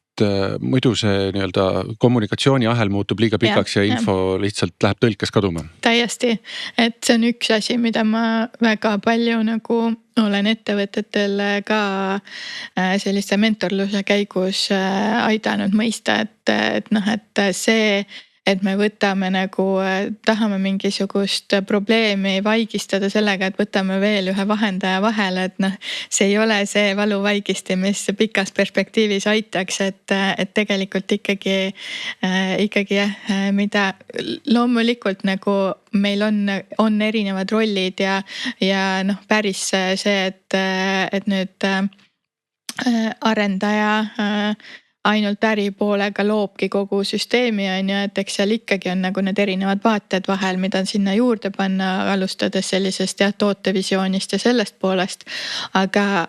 muidu see nii-öelda kommunikatsiooniahel muutub liiga pikaks ja info lihtsalt läheb tõlkes kaduma. Täiesti, et see on üks asi, mida ma väga palju nagu olen ettevõtetele ka selliste mentorluse käigus aidanud mõista, et see, et me võtame nagu, tahame mingisugust probleemi vaigistada sellega, et võtame veel ühe vahendaja vahele, et see ei ole see valuvaigisti, mis pikas perspektiivis aitaks, et tegelikult ikkagi mida loomulikult nagu meil on erinevad rollid ja päris see, et nüüd arendaja ainult äripoolega loobki kogu süsteemi on ju, et eks seal ikkagi on nagu need erinevad vaated vahel, mida sinna juurde panna, alustades sellisest tootevisioonist ja sellest poolest. Aga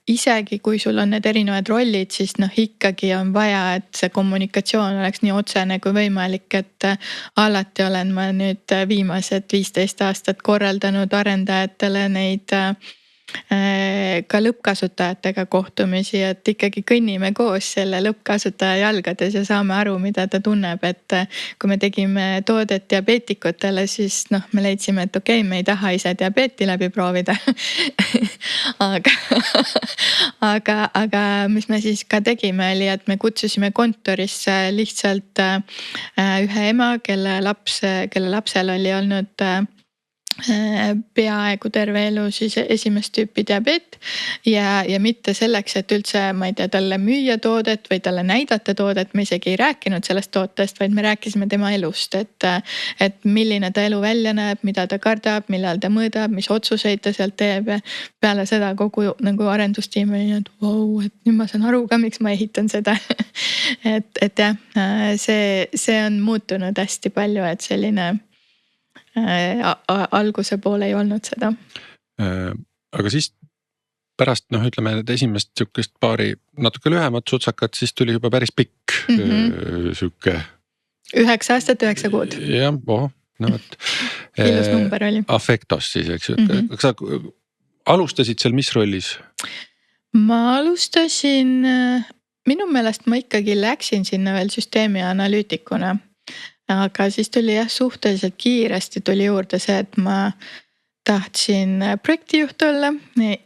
isegi kui sul on need erinevad rollid, siis ikkagi on vaja, et see kommunikatsioon oleks nii otsene kui võimalik, et alati olen ma nüüd viimased 15 aastat korraldanud arendajatele neid ka lõppkasutajatega kohtumisi, et ikkagi kõnnime koos selle lõppkasutaja jalgades ja saame aru, mida ta tunneb, et kui me tegime toodet diabeetikutele, siis me leidsime, et okei, me ei taha ise diabeeti läbi proovida. aga mis me siis ka tegime, oli, et me kutsusime kontorisse lihtsalt ühe ema, kelle lapsel oli olnud peaaegu terve elu siis esimest tüüpi diabeet ja mitte selleks, et üldse, ma ei tea, talle müüa toodet või talle näidata toodet, me isegi ei rääkinud sellest tootest, vaid me rääkisime tema elust, et milline ta elu välja näeb, mida ta kardab, millal ta mõõdab, mis otsuseid ta sealt teeb ja peale seda kogu nagu arendustiim oli, et vau, et nüüd ma saan aru ka, miks ma ehitan seda. et jah, see on muutunud hästi palju, et selline alguse poole ei olnud seda. Aga siis pärast, ütleme, et esimest sükest paari natuke lühemat sutsakat, siis tuli juba päris pikk süke. 9 aastat, 9 kuud. Jah, võt. Ilus number oli. Affectos siis, eks ju. Kas sa alustasid seal mis rollis? Ma alustasin, minu meelest ma ikkagi läksin sinna veel süsteemi analüütikuna. Aga siis tuli suhteliselt kiiresti tuli juurde see, et ma tahtsin projektijuht olla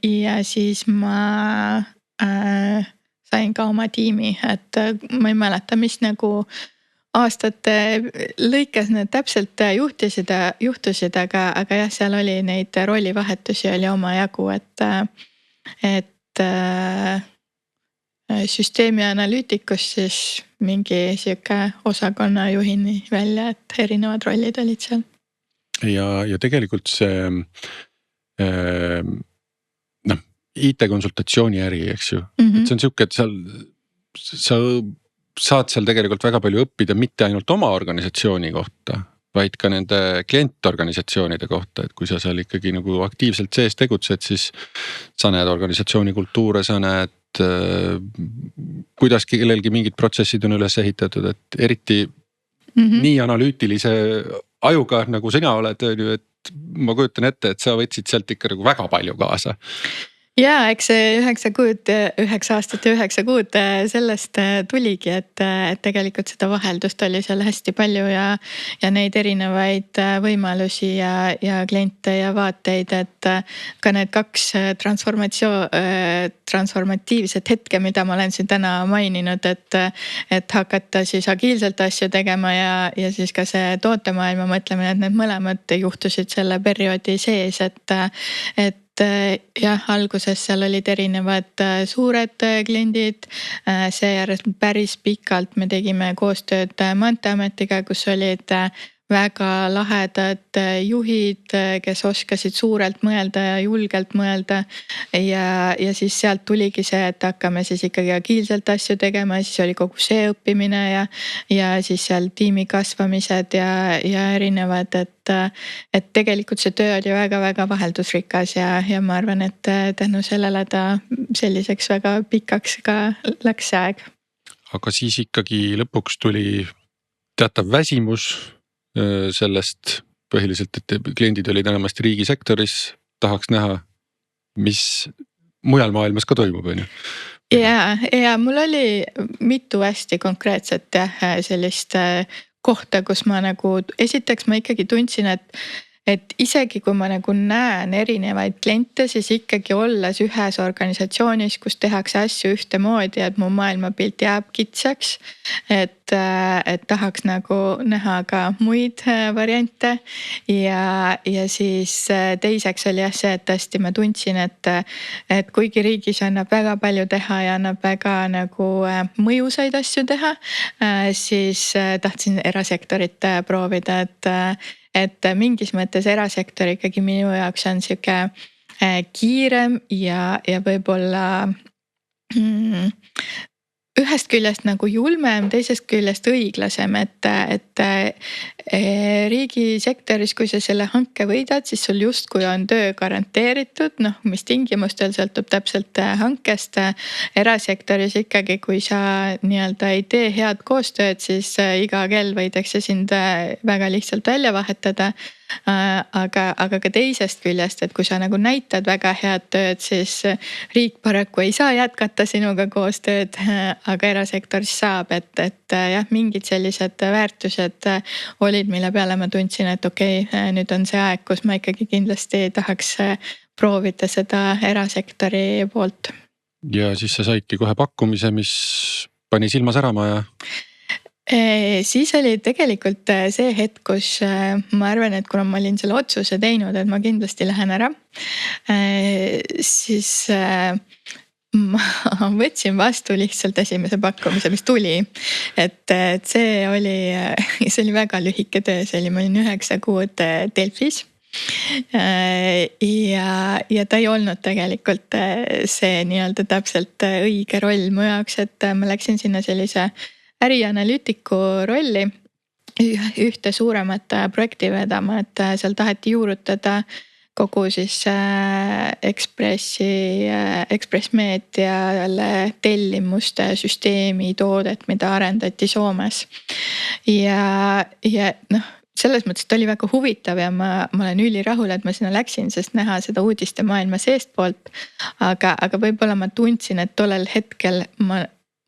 ja siis ma sain ka oma tiimi, et ma ei mäleta, mis nagu aastate lõikes need täpselt juhtusid, aga jah, seal oli neid rollivahetusi oli omajagu, et süsteemi analüütikus siis mingi siuke osakonna juhini välja, et erinevad rollid olid seal. Ja tegelikult see IT-konsultatsiooni äri, eks ju. Et see on siuke, et sa saad seal tegelikult väga palju õppida mitte ainult oma organisatsiooni kohta, vaid ka nende klientorganisatsioonide kohta, et kui sa seal ikkagi nagu aktiivselt sees tegutsed, siis sa näed organisatsiooni kultuure, sa näed kuidas kellelgi mingid protsessid on üles ehitatud, et eriti nii analüütilise ajuga nagu sina oled, et ma kujutan ette, et sa võtsid sealt ikka nagu väga palju kaasa. Ja eks see 9 aastat ja 9 kuud sellest tuligi, et tegelikult seda vaheldust oli seal hästi palju ja neid erinevaid võimalusi ja kliente ja vaateid, et ka need 2 transformatiivset hetke, mida ma olen siin täna maininud, et hakata siis agiilselt asju tegema ja siis ka see tootemaailma mõtlemine, et need mõlemad juhtusid selle perioodi sees, et jah, alguses seal olid erinevad suured kliendid, seejärel päris pikalt me tegime koostööd Maanteeametiga, kus olid väga lahedad juhid, kes oskasid suurelt mõelda ja julgelt mõelda. Ja siis sealt tuligi see, et hakkame siis ikkagi agiilselt asju tegema ja siis oli kogu see õppimine ja siis seal tiimi kasvamised ja erinevad, et tegelikult see töö oli väga-väga vaheldusrikas ja ma arvan, et tänu sellele ta selliseks väga pikaks ka läks see aeg. Aga siis ikkagi lõpuks tuli teatav väsimus sellest põhiliselt, et kliendid olid enamasti riigisektoris, tahaks näha, mis mujal maailmas ka toimub, on ju. Ja mul oli mitu hästi konkreetset sellist kohta, kus ma nagu esiteks ma ikkagi tundsin, et isegi kui ma nagu näen erinevaid kliente, siis ikkagi olles ühes organisatsioonis, kus tehakse asju ühtemoodi, et mu maailmapilt jääb kitsaks. Et tahaks nagu näha ka muid variante ja siis teiseks oli jah see, et tõesti ma tundsin, et kuigi riigis annab väga palju teha ja annab väga nagu mõjusaid asju teha, siis tahtsin erasektorit proovida, et mingis mõttes erasektor ikkagi minu jaoks on sihuke kiirem ja võib-olla ühest küljest nagu julmem, teisest küljest õiglasem, et riigisektoris, kui sa selle hanke võidad, siis sul justkui on töö garanteeritud, noh, mis tingimustel sõltub täpselt hankest. Erasektoris ikkagi, kui sa nii-öelda ei tee head koostööd, siis iga kell võidakse sind väga lihtsalt välja vahetada. Aga ka teisest küljest, et kui sa nagu näitad väga head tööd, siis riik paraku ei saa jätkata sinuga koostööd, aga erasektoris saab, et jah, mingid sellised väärtused olid, mille peale ma tundsin, et okei, nüüd on see aeg, kus ma ikkagi kindlasti tahaks proovida seda erasektori poolt. Ja siis sa saidki kohe pakkumise, mis pani silma särama ja... Siis oli tegelikult see hetk, kus ma arvan, et kuna ma olin selle otsuse teinud, et ma kindlasti lähen ära, siis ma võtsin vastu lihtsalt esimese pakkumise, mis tuli. Et see oli väga lühike töö, ma olin 9 kuud Delfis. Ja ta ei olnud tegelikult see nii-öelda täpselt õige roll mu jaoks, et ma läksin sinna sellise ärianalüütiku rolli ühte suuremat projekti vedama, et seal taheti juurutada kogu siis Ekspress Meediale tellimuste süsteemi toodet, mida arendati Soomes. Ja noh, selles mõttes ta oli väga huvitav ja ma olen ülirahul, et ma sinna läksin, sest näha seda uudiste maailma seestpoolt. Aga võib-olla ma tundsin, et tollel hetkel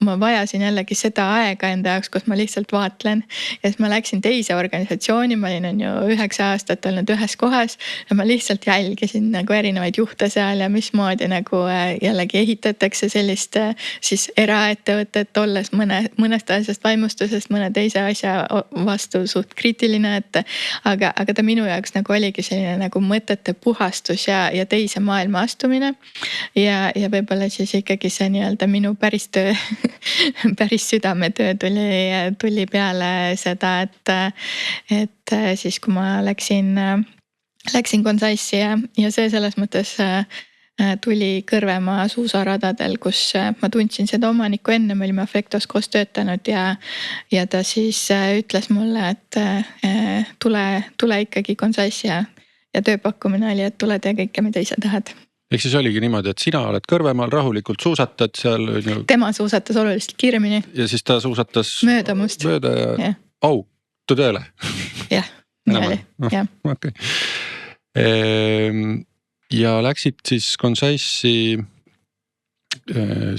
ma vajasin jällegi seda aega enda jaoks, kus ma lihtsalt vaatlen. Ja siis ma läksin teise organisatsiooni, ma olin ju 9 aastat olnud ühes kohas ja ma lihtsalt jälgisin nagu erinevaid juhte seal ja mismoodi nagu jällegi ehitatakse sellist siis eraettevõtet, olles mõnest asjast vaimustusest mõne teise asja vastu suht kriitiline, aga ta minu jaoks nagu oligi selline nagu mõtete puhastus ja teise maailma astumine. Ja võib-olla siis ikkagi see nii-öelda minu päris töö päris südametöö tuli peale seda, et siis kui ma läksin Consice'i ja see selles mõttes tuli Kõrvemaa suusaradadel, kus ma tundsin seda omanikku enne, me olime Affectos koos töötanud ja ta siis ütles mulle, et tule ikkagi Consice'i ja tööpakkumine oli, et tule tee kõike, mida ise tahad. Ehk siis oligi niimoodi, et sina oled Kõrvemaal, rahulikult suusatad seal. Tema suusatas oluliselt kiiremini. Ja siis ta suusatas mööda ja auto tööle. Jah, nii oli. Okay. ja läksid siis Consize'i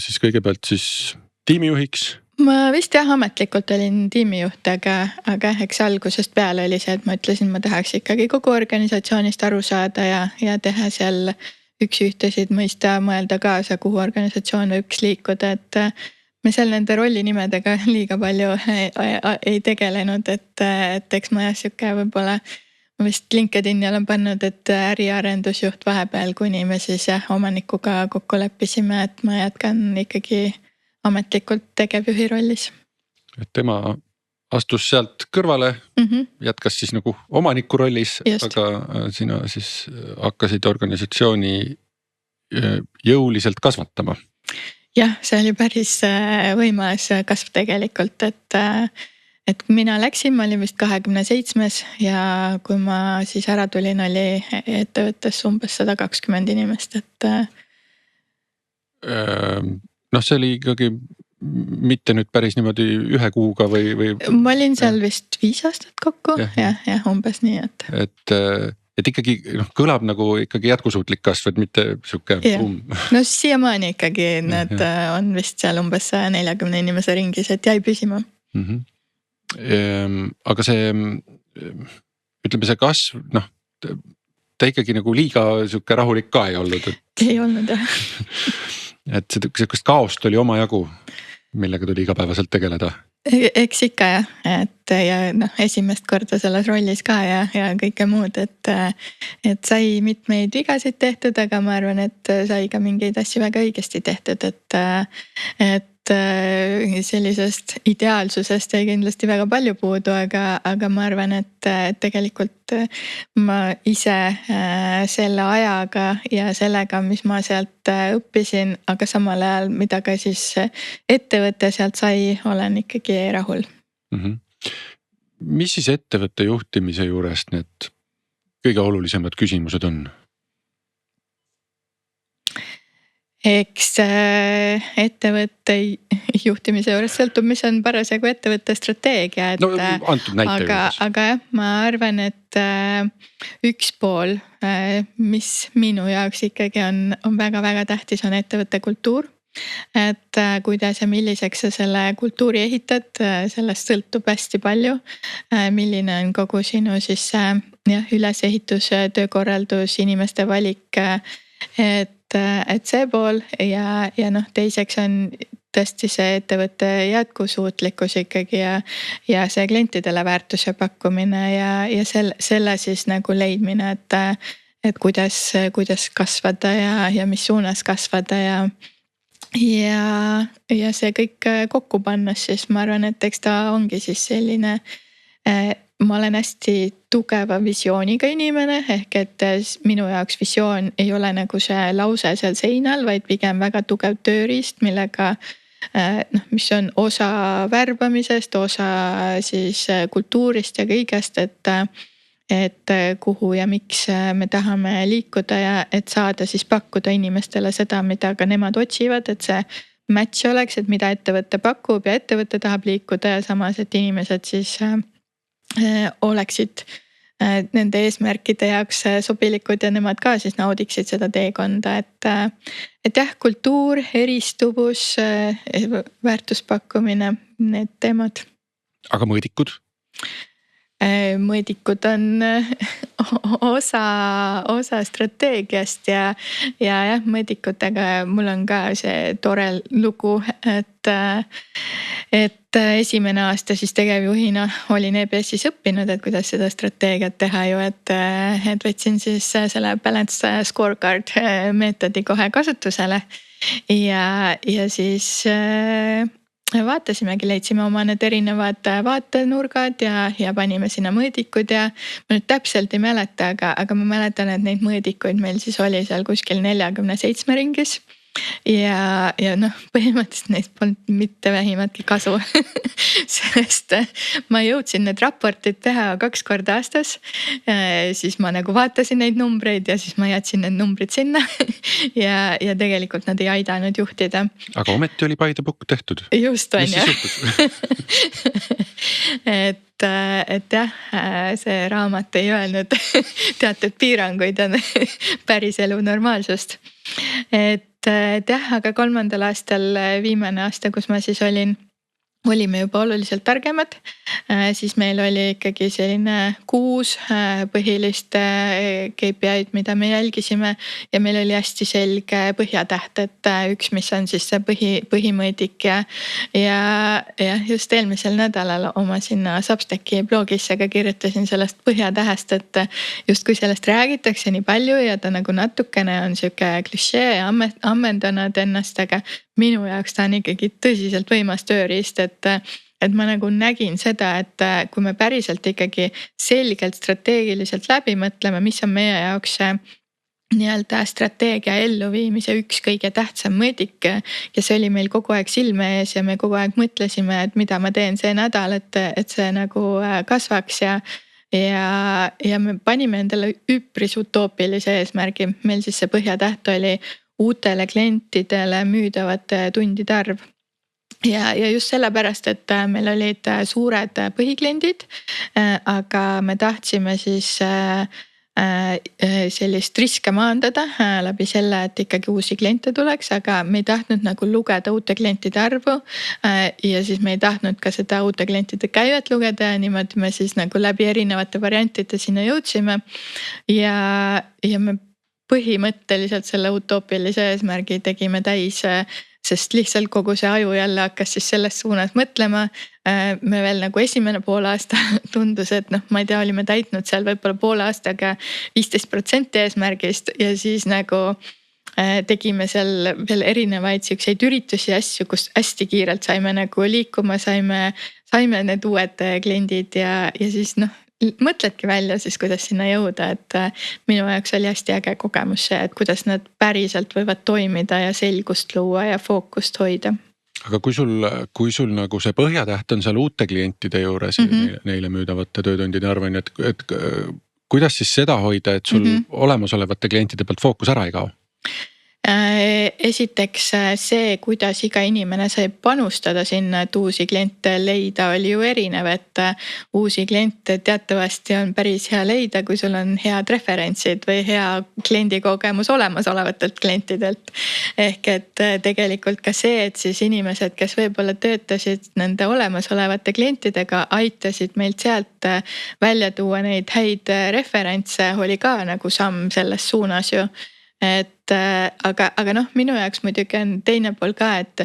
siis kõigepealt siis tiimijuhiks. ma vist jah ametlikult olin tiimijuht, aga eks algusest peale oli see, et ma ütlesin, ma tahaks ikkagi kogu organisatsioonist aru saada ja teha seal üks-ühtesid mõista, mõelda kaasa, kuhu organisatsioon võiks liikuda, et me seal nende rollinimedega liiga palju ei tegelenud, et eks ma jah sihuke võib-olla ma vist LinkedIni olen pannud, et äriarendusjuht vahepeal, kuni me siis jah omanikuga kokku leppisime, et ma jätkan ikkagi ametlikult tegevjuhi rollis. Et tema astus sealt kõrvale, jätkas siis nagu omaniku rollis, Just. aga sina siis hakkasid organisatsiooni jõuliselt kasvatama. Jah, see oli päris võimas kasv tegelikult, et kui mina läksin, ma olin vist 27 ja kui ma siis ära tulin, oli ettevõttes umbes 120 inimest, et noh, see oli ikkagi mitte nüüd päris niimoodi ühe kuuga või ma olin seal vist 5 aastat kokku, jah, umbes nii, et ikkagi noh, kõlab nagu ikkagi jätkusuutlik kasv, et mitte sihuke No siiamaani ikkagi need on vist seal umbes 140 inimese ringis, et jäi püsima. Aga see, ütleme see kasv, noh, ta ikkagi nagu liiga sihuke rahulik ka ei olnud. Ei olnud jah. Et sellist kaost oli omajagu, millega tuli igapäevaselt tegeleda. Eks ikka jah, et ja noh, esimest korda selles rollis ka ja kõike muud, et sai mitmeid vigasid tehtud, aga ma arvan, et sai ka mingeid asju väga õigesti tehtud, et sellisest ideaalsusest jäi kindlasti väga palju puudu, aga ma arvan, et tegelikult ma ise selle ajaga ja sellega, mis ma sealt õppisin, aga samal ajal, mida ka siis ettevõte sealt sai, olen ikkagi rahul. Mis siis ettevõtte juhtimise juurest need kõige olulisemad küsimused on? Eks ettevõtte juhtimise juures sõltub, mis on parasjagu ettevõtte strateegia, et no, antud näite juures. Aga jah, ma arvan, et üks pool, mis minu jaoks ikkagi on väga-väga tähtis, on ettevõtte kultuur. Et kuidas ja milliseks sa selle kultuuri ehitad, sellest sõltub hästi palju, milline on kogu sinu siis ülesehitus, töökorraldus, inimeste valik, et see pool ja noh, teiseks on tõesti see ettevõtte jätkusuutlikkus ikkagi ja see klientidele väärtuse pakkumine ja selle siis nagu leidmine, et kuidas kasvada ja mis suunas kasvada ja see kõik kokku pannes, siis ma arvan, et eks ta ongi siis selline, ma olen hästi tugeva visiooniga inimene, ehk et minu jaoks visioon ei ole nagu see lause seal seinal, vaid pigem väga tugev tööriist, millega mis on osa värbamisest, osa siis kultuurist ja kõigest, et kuhu ja miks me tahame liikuda ja et saada siis pakkuda inimestele seda, mida ka nemad otsivad, et see match oleks, et mida ettevõte pakub ja ettevõte tahab liikuda ja samas, et inimesed siis oleksid nende eesmärkide jaoks sobilikud ja nemad ka siis naudiksid seda teekonda, et jah, kultuur, eristuvus, väärtuspakkumine, need teemad. Aga mõõdikud? Mõõdikud on osa strateegiast ja jah, mõõdikutega mul on ka see tore lugu, et esimene aasta siis tegevjuhina olin EBS-is õppinud, et kuidas seda strateegiat teha ju, et võtsin siis selle balance scorecard meetodi kohe kasutusele ja siis vaatasimegi, leidsime oma need erinevad vaatenurgad ja panime sinna mõõdikud ja ma nüüd täpselt ei mäleta, aga ma mäletan, et neid mõõdikuid meil siis oli seal kuskil 47 ringis. ja noh, põhimõtteliselt neist polnud mitte vähimatki kasu sest ma jõudsin need raportid teha 2 korda aastas. Siis ma nagu vaatasin neid numbreid ja siis ma jätsin need numbrid sinna ja tegelikult nad ei aidanud juhtida. aga ometi oli by the book tehtud. Just on mis jah. siis juhtus? et jah, see raamat ei öelnud teatud piiranguid ja päris elu normaalsust. Et jah, aga 3. aastal, viimane aasta, kus ma siis olime juba oluliselt targemad, siis meil oli ikkagi selline 6 põhilist KPI-d, mida me jälgisime ja meil oli hästi selge põhjatäht, et üks, mis on siis see põhimõõdik ja just eelmisel nädalal oma sinna Substacki blogisse ka kirjutasin sellest põhjatähest, et justkui sellest räägitakse nii palju ja ta nagu natukene on sihuke klišee ja ammendanud ennast, aga minu jaoks ta on ikkagi tõsiselt võimas tööriist, et ma nagu nägin seda, et kui me päriselt ikkagi selgelt strateegiliselt läbi mõtleme, mis on meie jaoks nii-öelda strateegia elluviimise üks kõige tähtsam mõõdik ja see oli meil kogu aeg silme ees ja me kogu aeg mõtlesime, et mida ma teen see nädal, et see nagu kasvaks ja me panime endale üpris utoopilise eesmärgi. Meil siis see põhjatäht oli uutele klientidele müüdavate tundide arv. Ja just sellepärast, et meil olid suured põhikliendid, aga me tahtsime siis sellist riske maandada läbi selle, et ikkagi uusi kliente tuleks, aga me ei tahtnud nagu lugeda uute klientide arvu ja siis me ei tahtnud ka seda uute klientide käivet lugeda ja niimoodi me siis nagu läbi erinevate variantide sinna jõudsime ja me põhimõtteliselt selle utoopilise eesmärgi tegime täis, sest lihtsalt kogu see aju jälle hakkas siis selles suunas mõtlema. Me veel nagu esimene pool aasta tundus, et noh, ma ei tea, olime täitnud seal võib-olla poole aastaga 15% eesmärgist ja siis nagu tegime seal veel erinevaid siukseid üritusi ja asju, kus hästi kiirelt saime nagu liikuma, saime need uued kliendid ja siis noh, mõtledki välja siis, kuidas sinna jõuda, et minu jaoks oli hästi äge kogemus see, et kuidas nad päriselt võivad toimida ja selgust luua ja fookust hoida. Aga kui sul nagu see põhjatäht on seal uute klientide juures neile müüdavate töötundide arvani, et kuidas siis seda hoida, et sul olemasolevate klientide pealt fookus ära ei kao? Esiteks see, kuidas iga inimene sai panustada sinna, et uusi kliente leida, oli ju erinev, et uusi kliente teatavasti on päris hea leida, kui sul on head referentsid või hea kliendikogemus olemasolevatelt klientidelt. Ehk et tegelikult ka see, et siis inimesed, kes võib-olla töötasid nende olemasolevate klientidega, aitasid meilt sealt välja tuua neid häid referentse, oli ka nagu samm selles suunas ju. Et aga noh, minu jaoks muidugi on teine pool ka, et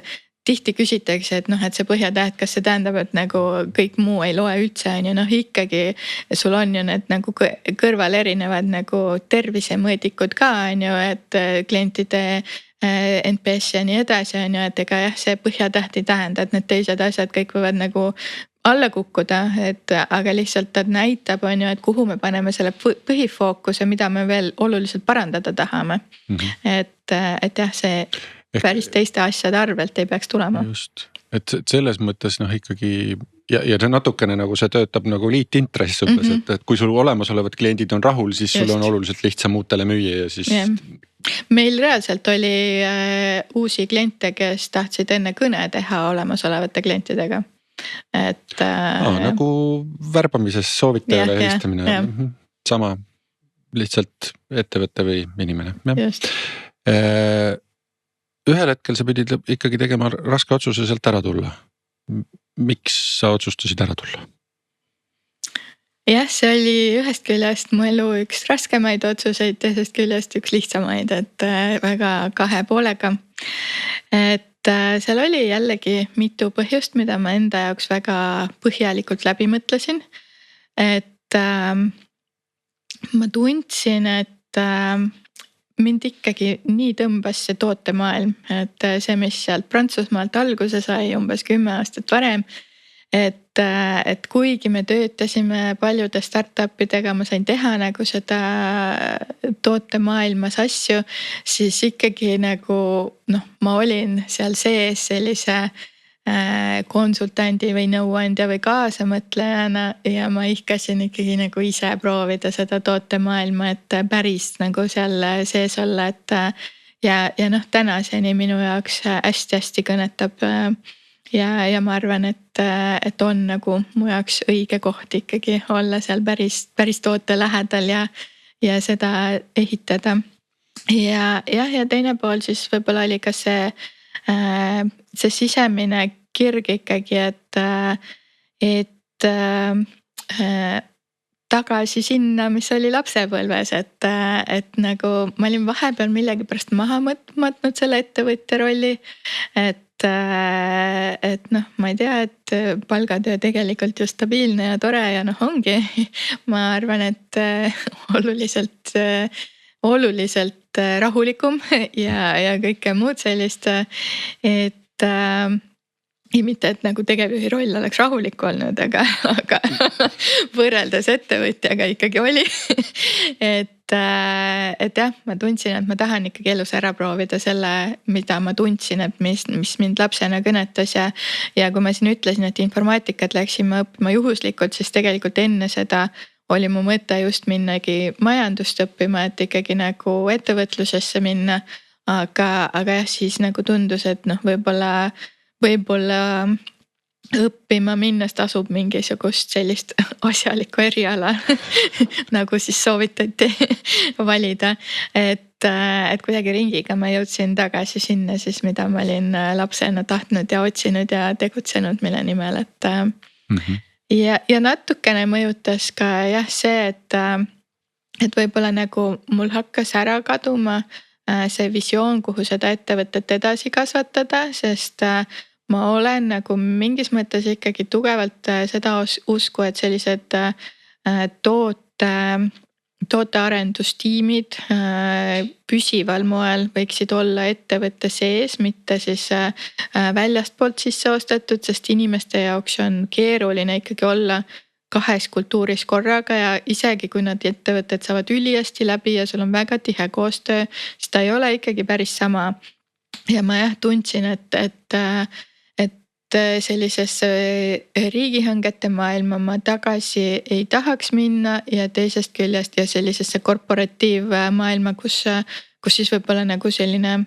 tihti küsitakse, et noh, et see põhjatäht, kas see tähendab, et nagu kõik muu ei loe üldse on ju, noh ikkagi sul on ju need nagu kõrval erinevad nagu tervisemõõdikud ka on ju, et klientide NPS ja nii edasi on ju, et ega jah, see põhjatäht ei tähenda, et need teised asjad kõik võivad nagu alla kukkuda, et aga lihtsalt ta näitab on ju, et kuhu me paneme selle põhifookuse, mida me veel oluliselt parandada tahame. Et jah, see päris teiste asjade arvelt ei peaks tulema. Just, et selles mõttes noh ikkagi ja see natukene nagu see töötab nagu liitintress umbes, et kui sul olemasolevad kliendid on rahul, siis sul on oluliselt lihtsam uutele müüa ja siis... Meil reaalselt oli uusi kliente, kes tahtsid enne kõne teha olemasolevate klientidega. Et nagu värbamises soovitajale helistamine, sama lihtsalt ettevõtte või inimene. Just. Ühel hetkel sa pidid ikkagi tegema raske otsuse sealt ära tulla. Miks sa otsustasid ära tulla? Jah, see oli ühest küljest mu elu üks raskemaid otsuseid, teisest küljest üks lihtsamaid, et väga kahe poolega. Et seal oli jällegi mitu põhjust, mida ma enda jaoks väga põhjalikult läbi mõtlesin. Et ma tundsin, et mind ikkagi nii tõmbas see tootemaailm, et see, mis sealt Prantsusmaalt alguse sai umbes 10 aastat varem, et kuigi me töötasime paljude startupidega, ma sain teha nagu seda tootemaailmas asju, siis ikkagi nagu noh, ma olin seal sees sellise konsultandi või nõuandja või kaasamõtlejana ja ma ihkasin ikkagi nagu ise proovida seda tootemaailma, et päris nagu seal sees olla, et ja noh, tänaseni minu jaoks hästi-hästi kõnetab ja ma arvan, et on nagu mu jaoks õige koht ikkagi olla seal päris toote lähedal ja seda ehitada. Ja teine pool siis võib-olla oli ka see sisemine kirg ikkagi, et tagasi sinna, mis oli lapsepõlves, et nagu ma olin vahepeal millegipärast maha matnud selle ettevõtja rolli, et noh, ma ei tea, et palgatöö tegelikult ju stabiilne ja tore ja noh, ongi, ma arvan, et oluliselt rahulikum ja kõike muud sellist, et mitte, et nagu tegevjuhi roll oleks rahulik olnud, aga võrreldes ettevõtjaga ikkagi oli. et jah, ma tundsin, et ma tahan ikkagi elus ära proovida selle, mida ma tundsin, et mis mind lapsena kõnetas ja kui ma siin ütlesin, et informaatikat läksin ma õppima juhuslikult, siis tegelikult enne seda oli mu mõte just minnagi majandust õppima, et ikkagi nagu ettevõtlusesse minna. Aga jah, siis nagu tundus, et noh, võib-olla õppima minnes tasub mingisugust sellist asjalikku eriala nagu siis soovitati valida. Et kuidagi ringiga ma jõudsin tagasi sinna siis, mida ma olin lapsena tahtnud ja otsinud ja tegutsenud mille nimel, ja natukene mõjutas ka jah see, et võib-olla nagu mul hakkas ära kaduma see visioon, kuhu seda ettevõtet edasi kasvatada, sest ma olen nagu mingis mõttes ikkagi tugevalt seda usku, et sellised tootearendustiimid püsival moel võiksid olla ettevõtte sees, mitte siis väljastpoolt sisse ostetud, sest inimeste jaoks on keeruline ikkagi olla kahes kultuuris korraga ja isegi kui nad ettevõtted saavad ülihästi läbi ja sul on väga tihe koostöö, siis ta ei ole ikkagi päris sama. Ja ma jah tundsin, et sellisesse riigihangete maailma ma tagasi ei tahaks minna ja teisest küljest ja sellisesse korporatiivmaailma, kus siis võib-olla nagu selline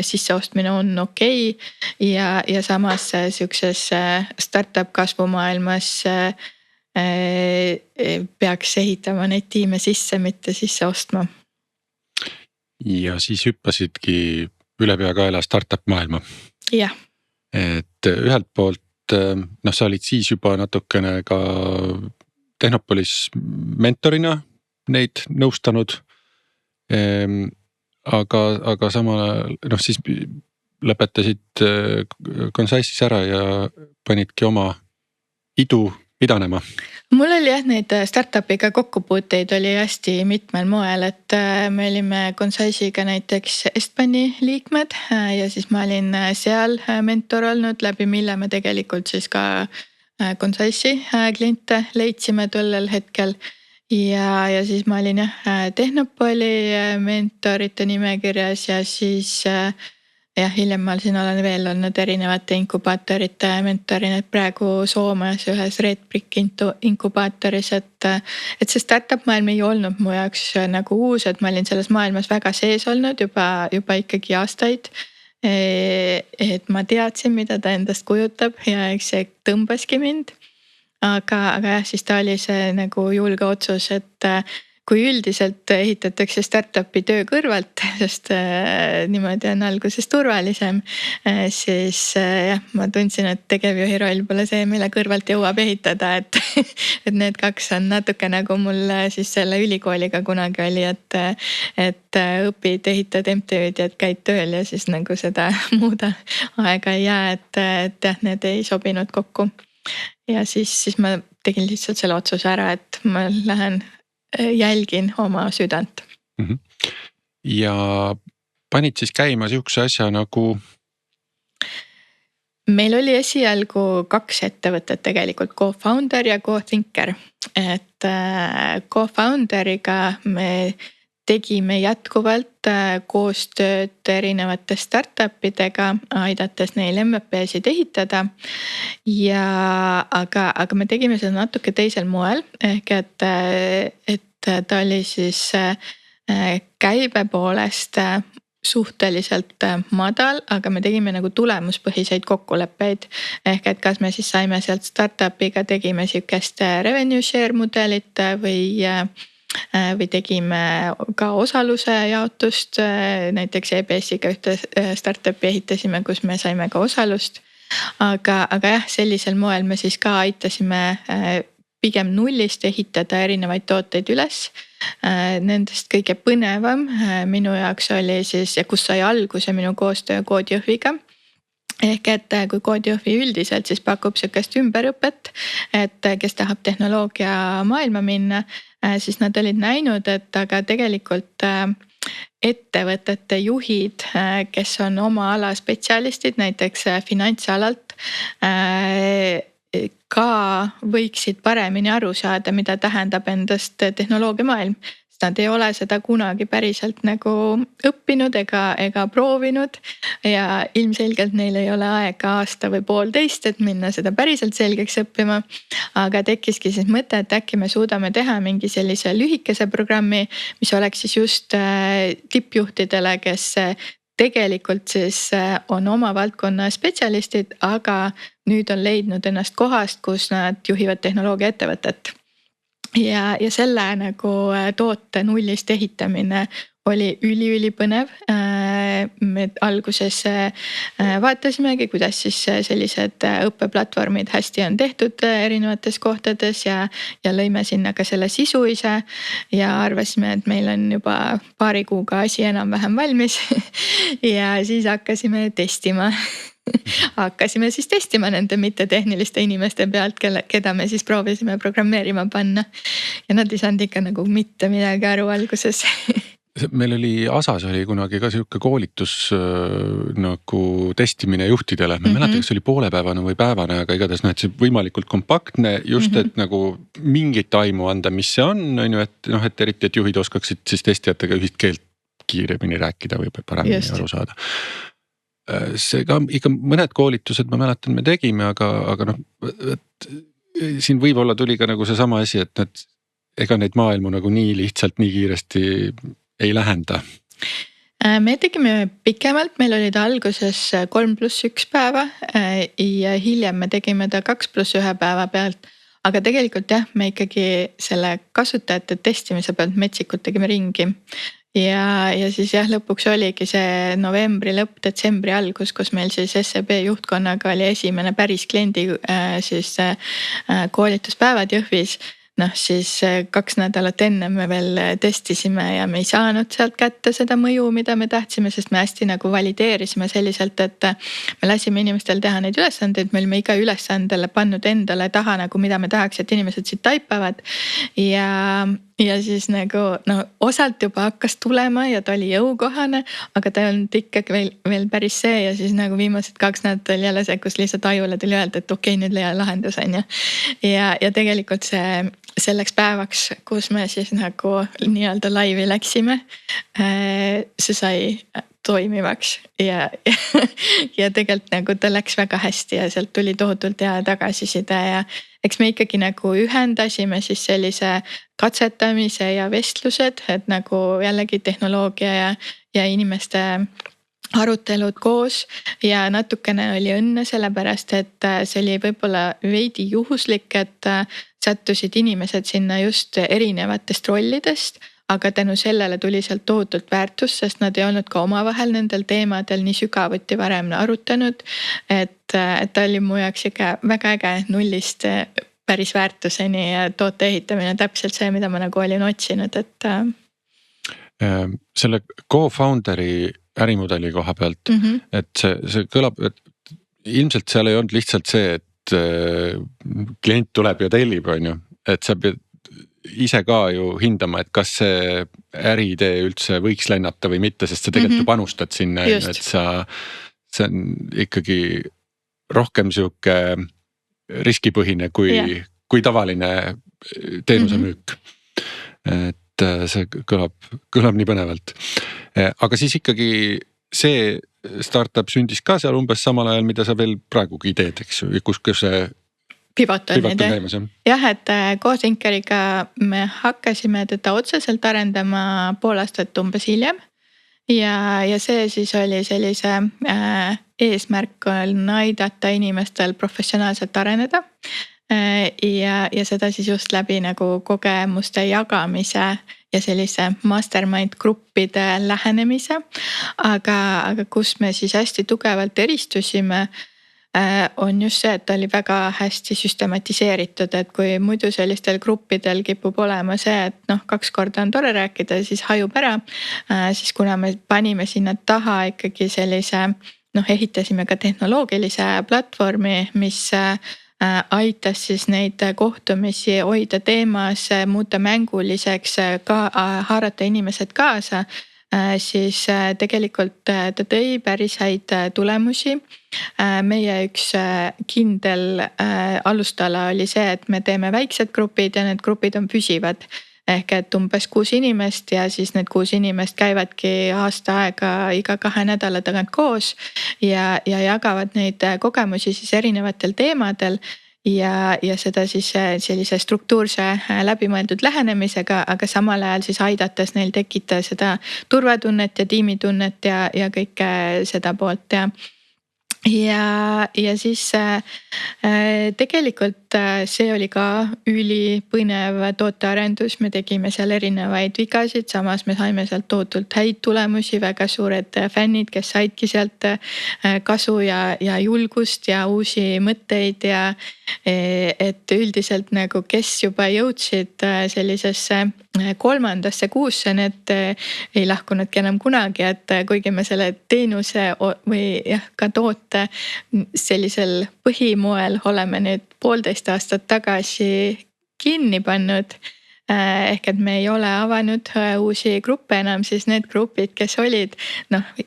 sisseostmine on okei ja samas siukses startup kasvumaailmas peaks ehitama neid tiime sisse, mitte sisse ostma. Ja siis hüppasidki ülepeakaela startup maailma. Jah. Et ühelt poolt, noh, sa olid siis juba natukene ka Tehnopolis mentorina neid nõustanud. Aga samal, noh, siis lõpetasid Consize'is ära ja panidki oma idu pidanema. Mul oli jah neid startupiga kokkupuuteid oli hästi mitmel moel, et me olime Consize'iga näiteks Estbani liikmed ja siis ma olin seal mentor olnud, läbi mille me tegelikult siis ka Consize'i kliente leidsime tollel hetkel. Ja siis ma olin Tehnopoli mentorite nimekirjas ja siis jah, hiljem ma siin olen veel olnud erinevate inkubaatorite mentorina, et praegu Soomes ühes Redbrick inkubaatoris, et see startup maailm ei olnud mu jaoks nagu uus, et ma olin selles maailmas väga sees olnud juba ikkagi aastaid. Et ma teadsin, mida ta endast kujutab ja eks see tõmbaski mind. Aga jah, siis ta oli see nagu julge otsus, et kui üldiselt ehitatakse startupi töö kõrvalt, sest niimoodi on alguses turvalisem, siis jah, ma tundsin, et tegevjuhi roll pole see, mille kõrvalt jõuab ehitada, et need kaks on natuke nagu mul siis selle ülikooliga kunagi oli, et õpid, ehitad MTÜ-d ja käid tööl ja siis nagu seda muuda aega ei jää, et jah, need ei sobinud kokku. Ja siis ma tegin lihtsalt selle otsuse ära, et ma lähen jälgin oma südant. Ja panid siis käima siukse asja nagu? meil oli esialgu 2 ettevõtet tegelikult, Co-Founder ja Co-Thinker. Et Co-Founderiga me tegime jätkuvalt koostööd erinevate startupidega, aidates neil MVP-sid ehitada. Aga me tegime seda natuke teisel moel, ehk et ta oli siis käibe poolest suhteliselt madal, aga me tegime nagu tulemuspõhiseid kokkuleppeid. Ehk et kas me siis saime sealt startupiga, tegime sihukest revenue share mudelit või tegime ka osaluse jaotust. Näiteks EBS-iga ühte startupi ehitasime, kus me saime ka osalust. Aga jah, sellisel moel me siis ka aitasime pigem nullist ehitada erinevaid tooteid üles. Nendest kõige põnevam minu jaoks oli siis, ja kus sai alguse minu koostöö Codejõhviga. Ehk et kui Codejõhvi üldiselt siis pakub sihukest ümberõpet, et kes tahab tehnoloogia maailma minna, siis nad olid näinud, et aga tegelikult ettevõtete juhid, kes on oma ala spetsialistid, näiteks finantsalalt, ka võiksid paremini aru saada, mida tähendab endast tehnoloogia maailm. Nad ei ole seda kunagi päriselt nagu õppinud ega proovinud ja ilmselgelt neil ei ole aega aasta või 1,5, et minna seda päriselt selgeks õppima. Aga tekkiski siis mõte, et äkki me suudame teha mingi sellise lühikese programmi, mis oleks siis just tippjuhtidele, kes tegelikult siis on oma valdkonna spetsialistid, aga nüüd on leidnud ennast kohast, kus nad juhivad tehnoloogia ettevõtet. Ja selle nagu toote nullist ehitamine oli ülipõnev. Me alguses vaatasimegi, kuidas siis sellised õppeplatvormid hästi on tehtud erinevates kohtades ja lõime sinna ka selle sisu ise ja arvasime, et meil on juba paari kuuga asi enam-vähem valmis ja siis hakkasime testima. Hakkasime siis testima nende mittetehniliste inimeste pealt, keda me siis proovisime programmeerima panna. Ja nad ei saanud ikka nagu mitte midagi aru alguses. Meil oli Asas oli kunagi ka sihuke koolitus nagu testimine juhtidele. Ma ei mäleta, kas oli poolepäevane või päevane, aga igatahes et see võimalikult kompaktne just, et nagu mingit aimu anda, mis see on, et eriti, et juhid oskaksid siis testijatega ühist keelt kiiremini rääkida või paremini aru saada. See ka ikka mõned koolitused ma mäletan, me tegime, aga siin võib-olla tuli ka nagu see sama asi, et ega neid maailmu nagu nii lihtsalt, nii kiiresti ei lähenda. Me tegime pikemalt, meil olid alguses 3+1 päeva ja hiljem me tegime ta 2+1 päeva pealt. Aga tegelikult jah, me ikkagi selle kasutajate testimise pealt metsikult tegime ringi. Ja siis jah, lõpuks oligi see novembri lõpp, detsembri algus, kus meil siis SEB juhtkonnaga oli esimene päris kliendi siis koolituspäevad Jõhvis. Siis 2 nädalat enne me veel testisime ja me ei saanud sealt kätte seda mõju, mida me tahtsime, sest me hästi nagu valideerisime selliselt, et me lasime inimestel teha neid ülesandeid, me olime iga ülesandele pannud endale taha nagu mida me tahaks, et inimesed siit taipavad ja siis nagu osalt juba hakkas tulema ja ta oli jõukohane, aga ta ei olnud ikkagi veel päris see ja siis nagu viimased 2 nädalat oli jälle see, kus lihtsalt ajule tuli öelda, et okei, nüüd leia lahendus on ju. Ja tegelikult selleks päevaks, kus me siis nagu nii-öelda laivi läksime, see sai toimivaks ja tegelikult nagu ta läks väga hästi ja sealt tuli tohutult hea tagasiside ja eks me ikkagi nagu ühendasime siis sellise katsetamise ja vestlused, et nagu jällegi tehnoloogia ja inimeste arutelud koos ja natukene oli õnne sellepärast, et see oli võib-olla veidi juhuslik, et sattusid inimesed sinna just erinevatest rollidest, aga tänu sellele tuli sealt tohutult väärtust, sest nad ei olnud ka omavahel nendel teemadel nii sügavuti varem arutanud, et ta oli mu jaoks ikka väga äge nullist päris väärtuseni ja toote ehitamine täpselt see, mida ma nagu olin otsinud, et selle Co-Founderi ärimudeli koha pealt, et see kõlab, et ilmselt seal ei olnud lihtsalt see, et klient tuleb ja tellib, on ju, et sa pead ise ka ju hindama, et kas see äriidee üldse võiks lennata või mitte, sest sa tegelikult ju panustad sinna, et see on ikkagi rohkem sihuke riskipõhine kui tavaline teenuse müük. Et see kõlab nii põnevalt. Aga siis ikkagi see startup sündis ka seal umbes samal ajal, mida sa veel praegugi teed, eks ju, kus see Pivot on käimas, jah, et koos Inkeriga me hakkasime teda otseselt arendama pool aastat umbes hiljem. Ja see siis oli sellise eesmärk on aidata inimestel professionaalselt areneda. Ja seda siis just läbi nagu kogemuste jagamise ja sellise mastermind gruppide lähenemise. Aga kus me siis hästi tugevalt eristusime, on just see, et ta oli väga hästi süstematiseeritud, et kui muidu sellistel gruppidel kipub olema see, et 2 korda on tore rääkida ja siis hajub ära, siis kuna me panime sinna taha ikkagi sellise, ehitasime ka tehnoloogilise platvormi, mis aitas siis neid kohtumisi hoida teemas, muuta mänguliseks, haarata inimesed kaasa, siis tegelikult ta tõi päris häid tulemusi. Meie üks kindel alustala oli see, et me teeme väiksed grupid ja need grupid on püsivad. Ehk et umbes 6 inimest ja siis need 6 inimest käivadki aasta aega iga 2 nädala tagant koos ja jagavad neid kogemusi siis erinevatel teemadel. Ja seda siis sellise struktuurse läbimõeldud lähenemisega, aga samal ajal siis aidates neil tekitada seda turvatunnet ja tiimitunnet ja kõike seda poolt ja siis tegelikult see oli ka ülipõnev tootearendus, me tegime seal erinevaid vigasid, samas me saime sealt tohutult häid tulemusi, väga suured fännid, kes saidki sealt kasu ja julgust ja uusi mõtteid ja et üldiselt nagu kes juba jõudsid sellisesse 3. kuusse, need ei lahkunudki enam kunagi, et kuigi me selle teenuse või ka toote sellisel põhimoel oleme nüüd 1,5 aastat tagasi kinni pannud. Ehk et me ei ole avanud uusi gruppe enam, siis need grupid, kes olid,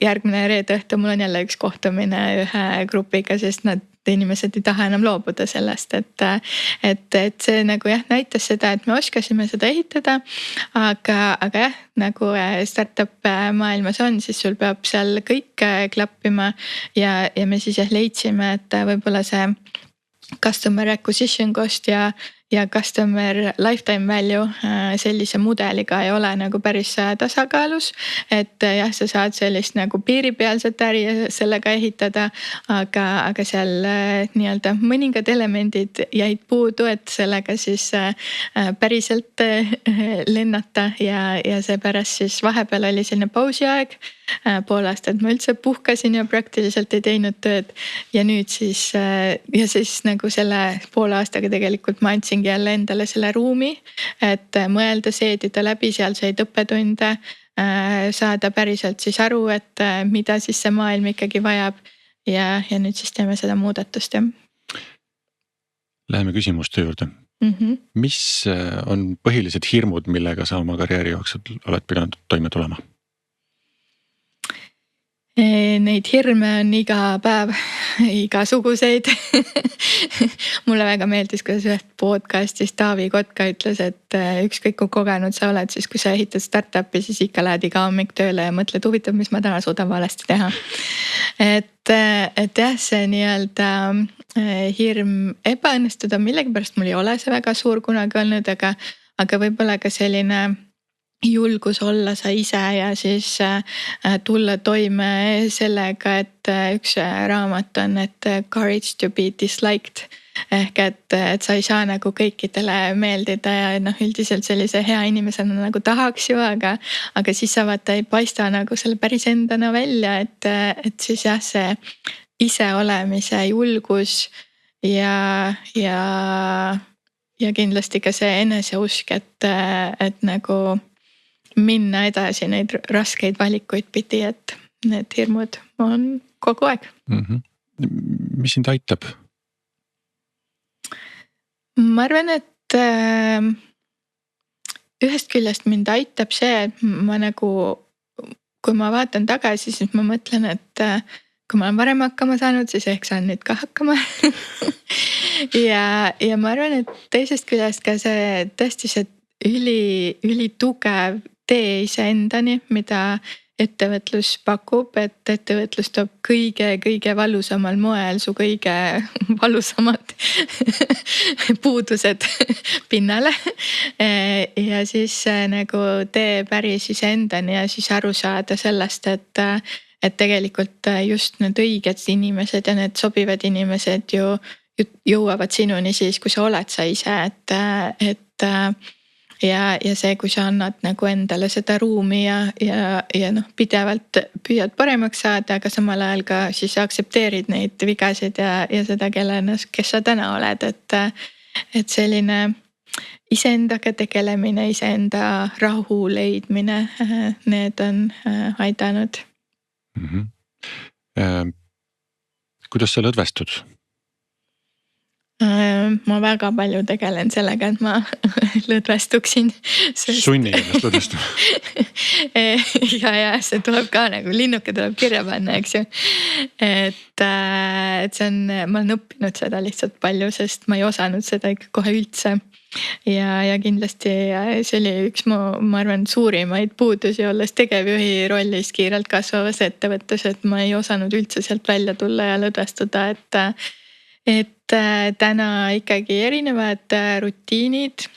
järgmine reede õhtu mul on jälle üks kohtumine ühe grupiga, sest inimesed ei taha enam loobuda sellest, et see nagu näitas seda, et me oskasime seda ehitada, aga nagu startup maailmas on, siis sul peab seal kõik klappima ja me siis leidsime, et võib-olla see customer acquisition cost ja customer lifetime value sellise mudeliga ei ole nagu päris tasakaalus. Et sa saad sellist nagu piiripealset äri sellega ehitada, aga seal nii-öelda mõningad elemendid jäid puudu, et sellega siis päriselt lennata ja seepärast siis vahepeal oli selline pausiaeg. 1,5 aastat ma üldse puhkasin ja praktiliselt ei teinud tööd ja nüüd siis nagu selle 1,5 aastaga tegelikult ma andsingi jälle endale selle ruumi, et mõelda, seedida läbi sealseid õppetunde, saada päriselt siis aru, et mida siis see maailm ikkagi vajab ja nüüd siis teeme seda muudatust. Läheme küsimuste juurde. Mis on põhilised hirmud, millega sa oma karjääri jooksul oled pidanud toime tulema? Neid hirme on iga päev, igasuguseid. Mulle väga meeldis, kuidas ühest podcastis Taavi Kotka ütles, et ükskõik kui kogenud sa oled, siis kui sa ehitad startupi, siis ikka lähed iga hommik tööle ja mõtled, huvitav, mis ma täna suudan valesti teha. Et jah, see nii-öelda hirm ebaõnnestuda, millegipärast mul ei ole see väga suur kunagi olnud, aga võib-olla ka selline julgus olla sa ise ja siis tulla toime sellega, et üks raamat on, et courage to be disliked. Ehk et sa ei saa nagu kõikidele meeldida ja üldiselt sellise hea inimesena nagu tahaks ju, aga siis sa vaata ei paista nagu selle päris endana välja, et siis jah, see ise olemise julgus ja kindlasti ka see eneseusk, et nagu minna edasi neid raskeid valikuid pidi, et need hirmud on kogu aeg. Mis sind aitab? Ma arvan, et ühest küljest mind aitab see, et ma nagu, kui ma vaatan tagasi, siis ma mõtlen, et kui ma olen varem hakkama saanud, siis ehk saan nüüd ka hakkama ja ma arvan, et teisest küljest ka see tõesti see ülitugev tee iseendani, mida ettevõtlus pakub, et ettevõtlus toob kõige valusamal moel su kõige valusamad puudused pinnale. Ja siis nagu tee päris iseendani ja siis aru saada sellest, et tegelikult just need õiged inimesed ja need sobivad inimesed ju jõuavad sinuni siis, kui sa oled sa ise, et ja see, kui sa annad nagu endale seda ruumi ja noh, pidevalt püüad paremaks saada, aga samal ajal ka siis aktsepteerid neid vigasid ja seda, kes sa täna oled, et selline iseendaga tegelemine, iseenda rahu leidmine, need on aidanud. Kuidas sa lõdvestud? Ma väga palju tegelen sellega, et ma lõdvestuksin. Sunni ennast lõdvestuma. ja see tuleb ka nagu linnuke tuleb kirja panna, eks ju. Et see on, ma olen õppinud seda lihtsalt palju, sest ma ei osanud seda ikka kohe üldse. Ja kindlasti see oli üks ma arvan suurimaid puudusi, olles tegevjuhi rollis kiirelt kasvavas ettevõttes, et ma ei osanud üldse sealt välja tulla ja lõdvestuda, et täna ikkagi erinevad rutiinid,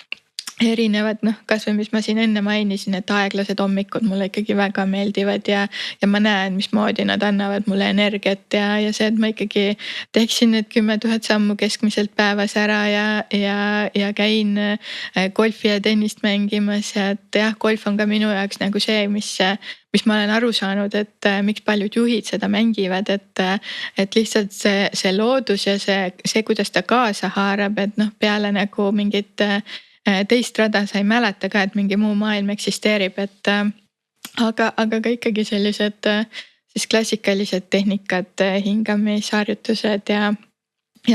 erinevad kasvõi mis ma siin enne mainisin, et aeglased hommikud mulle ikkagi väga meeldivad ja ma näen, mismoodi nad annavad mulle energiat ja see, et ma ikkagi teeksin need 10 000 sammu keskmiselt päevas ära ja käin golfi ja tennist mängimas ja et jah, golf on ka minu jaoks nagu see, mis ma olen aru saanud, et miks paljud juhid seda mängivad, et lihtsalt see loodus ja see, kuidas ta kaasa haarab, et peale nagu mingit teist rada sa ei mäleta ka, et mingi muu maailm eksisteerib, et aga ka ikkagi sellised siis klassikalised tehnikad, hingamisharjutused ja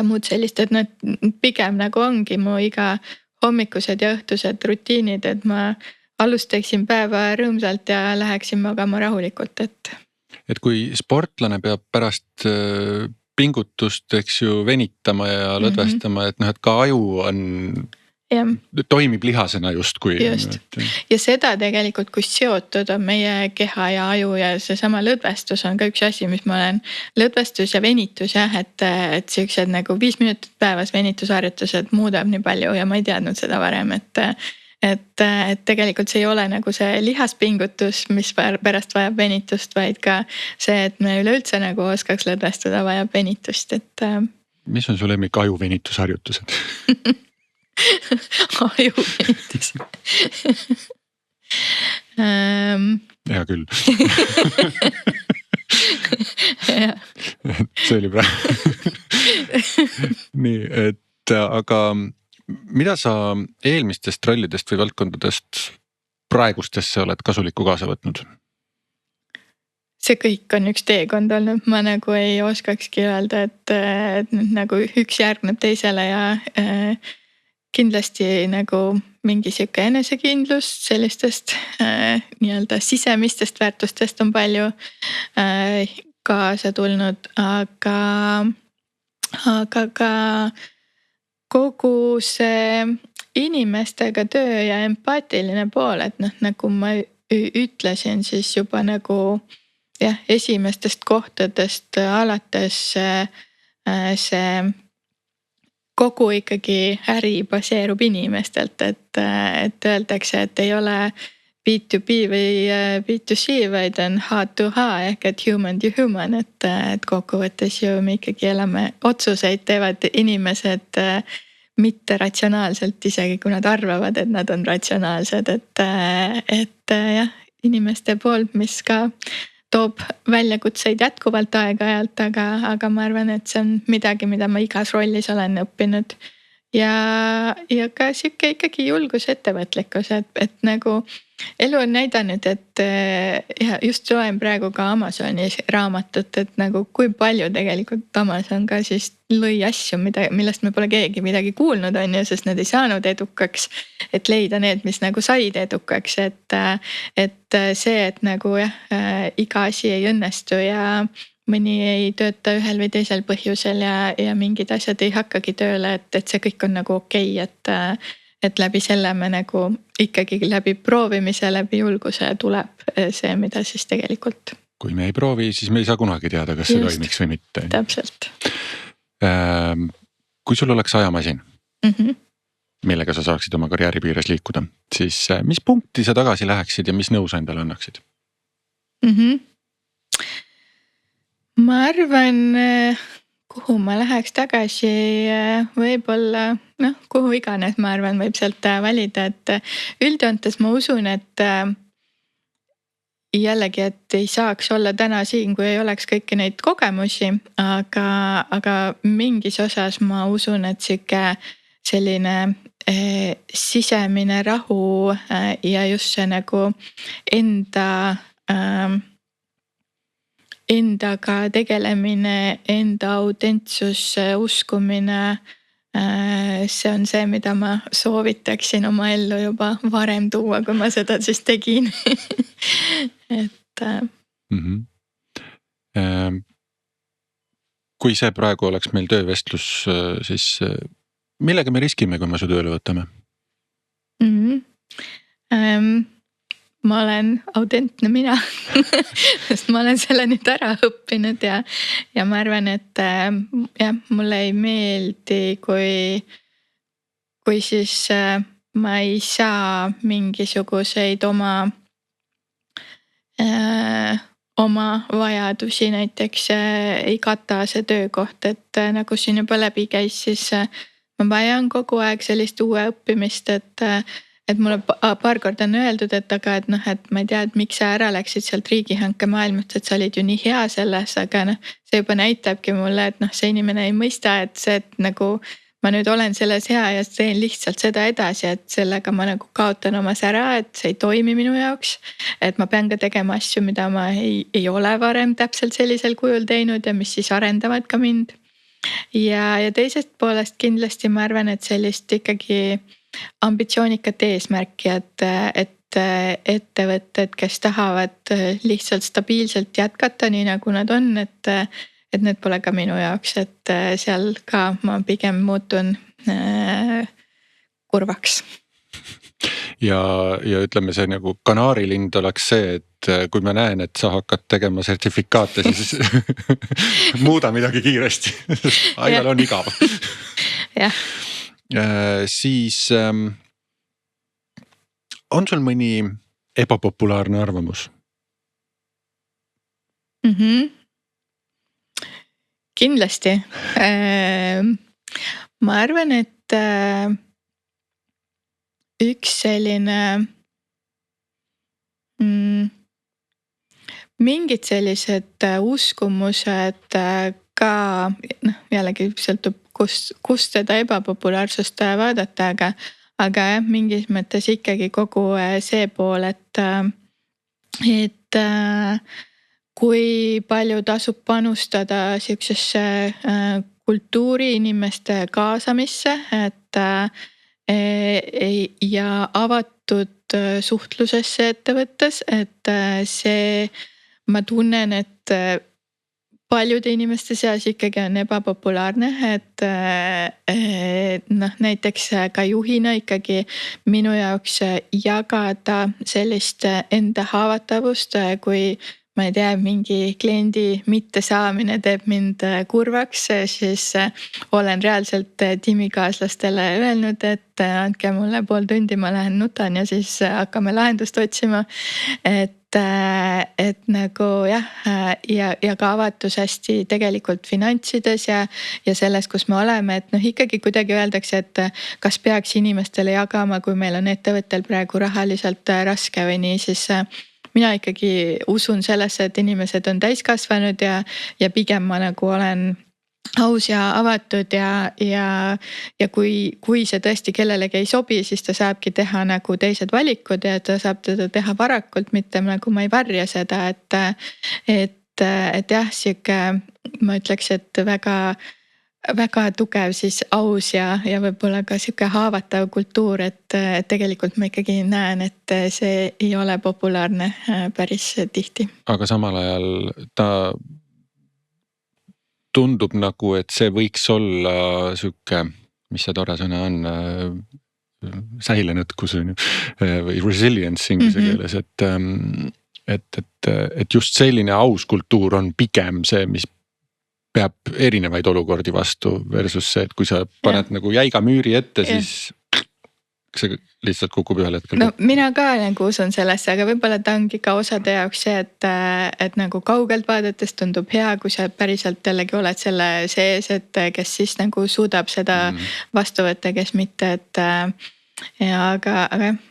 muud sellist, et need pigem nagu ongi mu iga hommikused ja õhtused rutiinid, et ma alustaksin päeva rõõmsalt ja läheksin magama rahulikult, et kui sportlane peab pärast pingutust, eks ju, venitama ja lõdvestama, et ka aju on toimib lihasena justkui. Just. Ja seda tegelikult, kui seotud on meie keha ja aju ja seesama lõdvestus on ka üks asi, mis ma olen, lõdvestus ja venitus jah, et sellised nagu 5 minutit päevas venitusharjutused muudab nii palju ja ma ei teadnud seda varem, et tegelikult see ei ole nagu see lihaspingutus, mis pärast vajab venitust, vaid ka see, et me üleüldse nagu oskaks lõdvestuda, vajab venitust, et. Mis on su lemmik aju venitusharjutused? Ajuvenitus. Hea küll. See oli praegu. Nii, et aga mida sa eelmistest rollidest või valdkondadest praegustesse oled kasulikku kaasa võtnud? See kõik on üks teekond olnud, ma nagu ei oskakski öelda, et nagu üks järgneb teisele ja kindlasti nagu mingi sihuke enesekindlus sellistest nii-öelda sisemistest väärtustest on palju kaasa tulnud, aga ka kogu see inimestega töö ja empaatiline pool, et nagu ma ütlesin, siis juba nagu jah, esimestest kohtadest alates see kogu ikkagi äri baseerub inimestelt, et öeldakse, et ei ole B2B või B2C, vaid on H2H ehk et human to human, et kokkuvõttes ju me ikkagi elame, otsuseid teevad inimesed mitte ratsionaalselt, isegi kui nad arvavad, et nad on ratsionaalsed, et jah, inimeste poolt, mis ka toob väljakutseid jätkuvalt aeg-ajalt, aga ma arvan, et see on midagi, mida ma igas rollis olen õppinud. Ja ka sihuke ikkagi julgus, ettevõtlikkus, et nagu elu on näidanud, et ja just loen praegu ka Amazoni raamatut, et nagu kui palju tegelikult Amazon ka siis lõi asju, millest me pole keegi midagi kuulnud on ju, sest need ei saanud edukaks, et leida need, mis nagu said edukaks, et see, et nagu jah, iga asi ei õnnestu ja mõni ei tööta ühel või teisel põhjusel ja mingid asjad ei hakkagi tööle, et see kõik on nagu okei, et läbi selle me nagu ikkagi läbi proovimise, läbi julguse tuleb see, mida siis tegelikult. Kui me ei proovi, siis me ei saa kunagi teada, kas see toimiks või mitte. Täpselt. Kui sul oleks ajamasin, millega sa saaksid oma karjääri piires liikuda, siis mis punkti sa tagasi läheksid ja mis nõu sa endale annaksid? Ma arvan, kuhu ma läheks tagasi, võib-olla kuhu iganes, ma arvan, võib sealt valida, et üldjoontes ma usun, et jällegi, et ei saaks olla täna siin, kui ei oleks kõiki neid kogemusi, aga mingis osas ma usun, et sihuke selline sisemine rahu ja just see nagu endaga tegelemine, enda autentsus, uskumine, see on see, mida ma soovitaksin oma ellu juba varem tuua, kui ma seda siis tegin. Kui see praegu oleks meil töövestlus, siis millega me riskime, kui me su tööle võtame? Ma olen autentne mina, sest ma olen selle nüüd ära õppinud ja ma arvan, et jah, mulle ei meeldi, kui siis ma ei saa mingisuguseid oma vajadusi näiteks ei kata see töökoht, et nagu siin juba läbi käis, siis ma vajan kogu aeg sellist uue õppimist, et mulle paar korda on öeldud, et ma ei tea, et miks sa ära läksid sealt riigihanke maailmast, et sa olid ju nii hea selles, aga see juba näitabki mulle, et see inimene ei mõista, et see, et nagu ma nüüd olen selles hea ja teen lihtsalt seda edasi, et sellega ma nagu kaotan oma sära, et see ei toimi minu jaoks. Et ma pean ka tegema asju, mida ma ei ole varem täpselt sellisel kujul teinud ja mis siis arendavad ka mind. Ja teisest poolest kindlasti ma arvan, et sellist ikkagi ambitsioonikat eesmärki, et ettevõtted, kes tahavad lihtsalt stabiilselt jätkata nii nagu nad on, et need pole ka minu jaoks, et seal ka ma pigem muutun kurvaks. Ja ütleme, see nagu kanaarilind oleks see, et kui ma näen, et sa hakkad tegema sertifikaate, siis muuda midagi kiiresti. Aijal on igav. Jah. Siis on sul mõni ebapopulaarne arvamus? Kindlasti. Ma arvan, et üks selline mingid sellised uskumused ka, jällegi sõltub, kust seda ebapopulaarsust vaadata, aga jah, mingis mõttes ikkagi kogu see pool, et kui palju tasub panustada siuksesse kultuuri inimeste kaasamisse, ja avatud suhtlusesse ettevõttes, et see, ma tunnen, et paljude inimeste seas ikkagi on ebapopulaarne, et näiteks ka juhina ikkagi minu jaoks jagada sellist enda haavatavust, kui ma ei tea, mingi kliendi mittesaamine teeb mind kurvaks, siis olen reaalselt tiimikaaslastele öelnud, et andke mulle pool tundi, ma lähen nutan ja siis hakkame lahendust otsima. Et nagu jah, ja ka avatus hästi tegelikult finantsides ja selles, kus me oleme, et ikkagi kuidagi öeldakse, et kas peaks inimestele jagama, kui meil on ettevõttel praegu rahaliselt raske või nii, siis mina ikkagi usun sellesse, et inimesed on täiskasvanud ja pigem ma nagu olen aus ja avatud ja kui see tõesti kellelegi ei sobi, siis ta saabki teha nagu teised valikud ja ta saab teda teha varakult, mitte nagu ma ei varja seda, et jah, sihuke, ma ütleks, et väga tugev siis aus ja võib-olla ka sihuke haavatav kultuur, et tegelikult ma ikkagi näen, et see ei ole populaarne päris tihti. Aga samal ajal ta tundub nagu, et see võiks olla sihuke, mis see tore sõna on, säilenõtkus on ju, või resilience inglise keeles, et just selline aus kultuur on pigem see, mis peab erinevaid olukordi vastu versus see, et kui sa paned nagu jäiga müüri ette, siis see lihtsalt kukub ühel hetkel. No mina ka nagu usun sellesse, aga võib-olla ta ongi ka osade jaoks see, et nagu kaugelt vaadates tundub hea, kui sa päriselt jällegi oled selle sees, et kes siis nagu suudab seda vastu võtta, kes mitte, et aga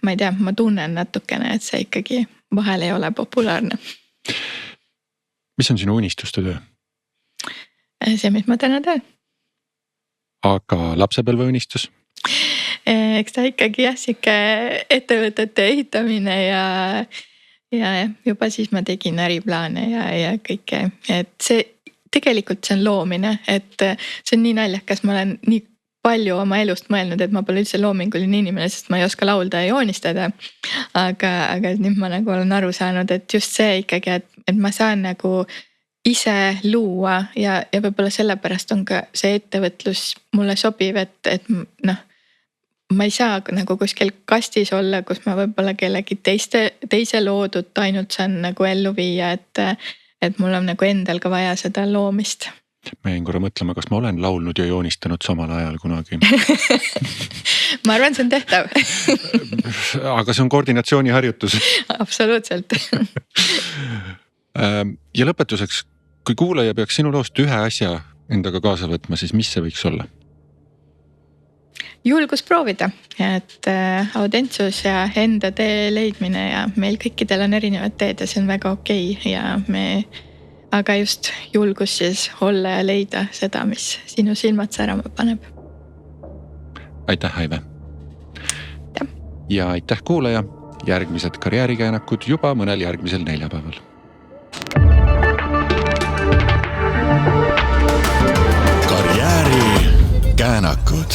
ma ei tea, ma tunnen natukene, et see ikkagi vahel ei ole populaarne. Mis on sinu unistuste töö? See, mis ma täna teen. Aga lapsepõlve unistus? Eks ta ikkagi siuke ettevõtete ehitamine ja juba siis ma tegin äriplaane ja kõike, et see tegelikult see on loomine, et see on nii naljakas, ma olen nii palju oma elust mõelnud, et ma pole üldse loominguline inimene, sest ma ei oska laulda ja joonistada. Aga nüüd ma nagu olen aru saanud, et just see ikkagi, et ma saan nagu ise luua ja võib-olla sellepärast on ka see ettevõtlus mulle sobiv, et ma ei saa nagu kuskil kastis olla, kus ma võib-olla kellegi teise loodut ainult saan nagu ellu viia, et mul on nagu endal ka vaja seda loomist. Ma jäin korra mõtlema, kas ma olen laulnud ja joonistanud samal ajal kunagi. Ma arvan, see on tehtav. Aga see on koordinatsiooniharjutus. Absoluutselt. Ja lõpetuseks, kui kuulaja peaks sinu loost ühe asja endaga kaasa võtma, siis mis see võiks olla? Julgus proovida, et autentsus ja enda tee leidmine ja meil kõikidel on erinevad teed ja see on väga okei ja aga just julgus siis olla ja leida seda, mis sinu silmad särama paneb. Aitäh, Aive! Ja aitäh, kuulaja! Järgmised karjäärikäänakud juba mõnel järgmisel neljapäeval. Karjäärikäänakud.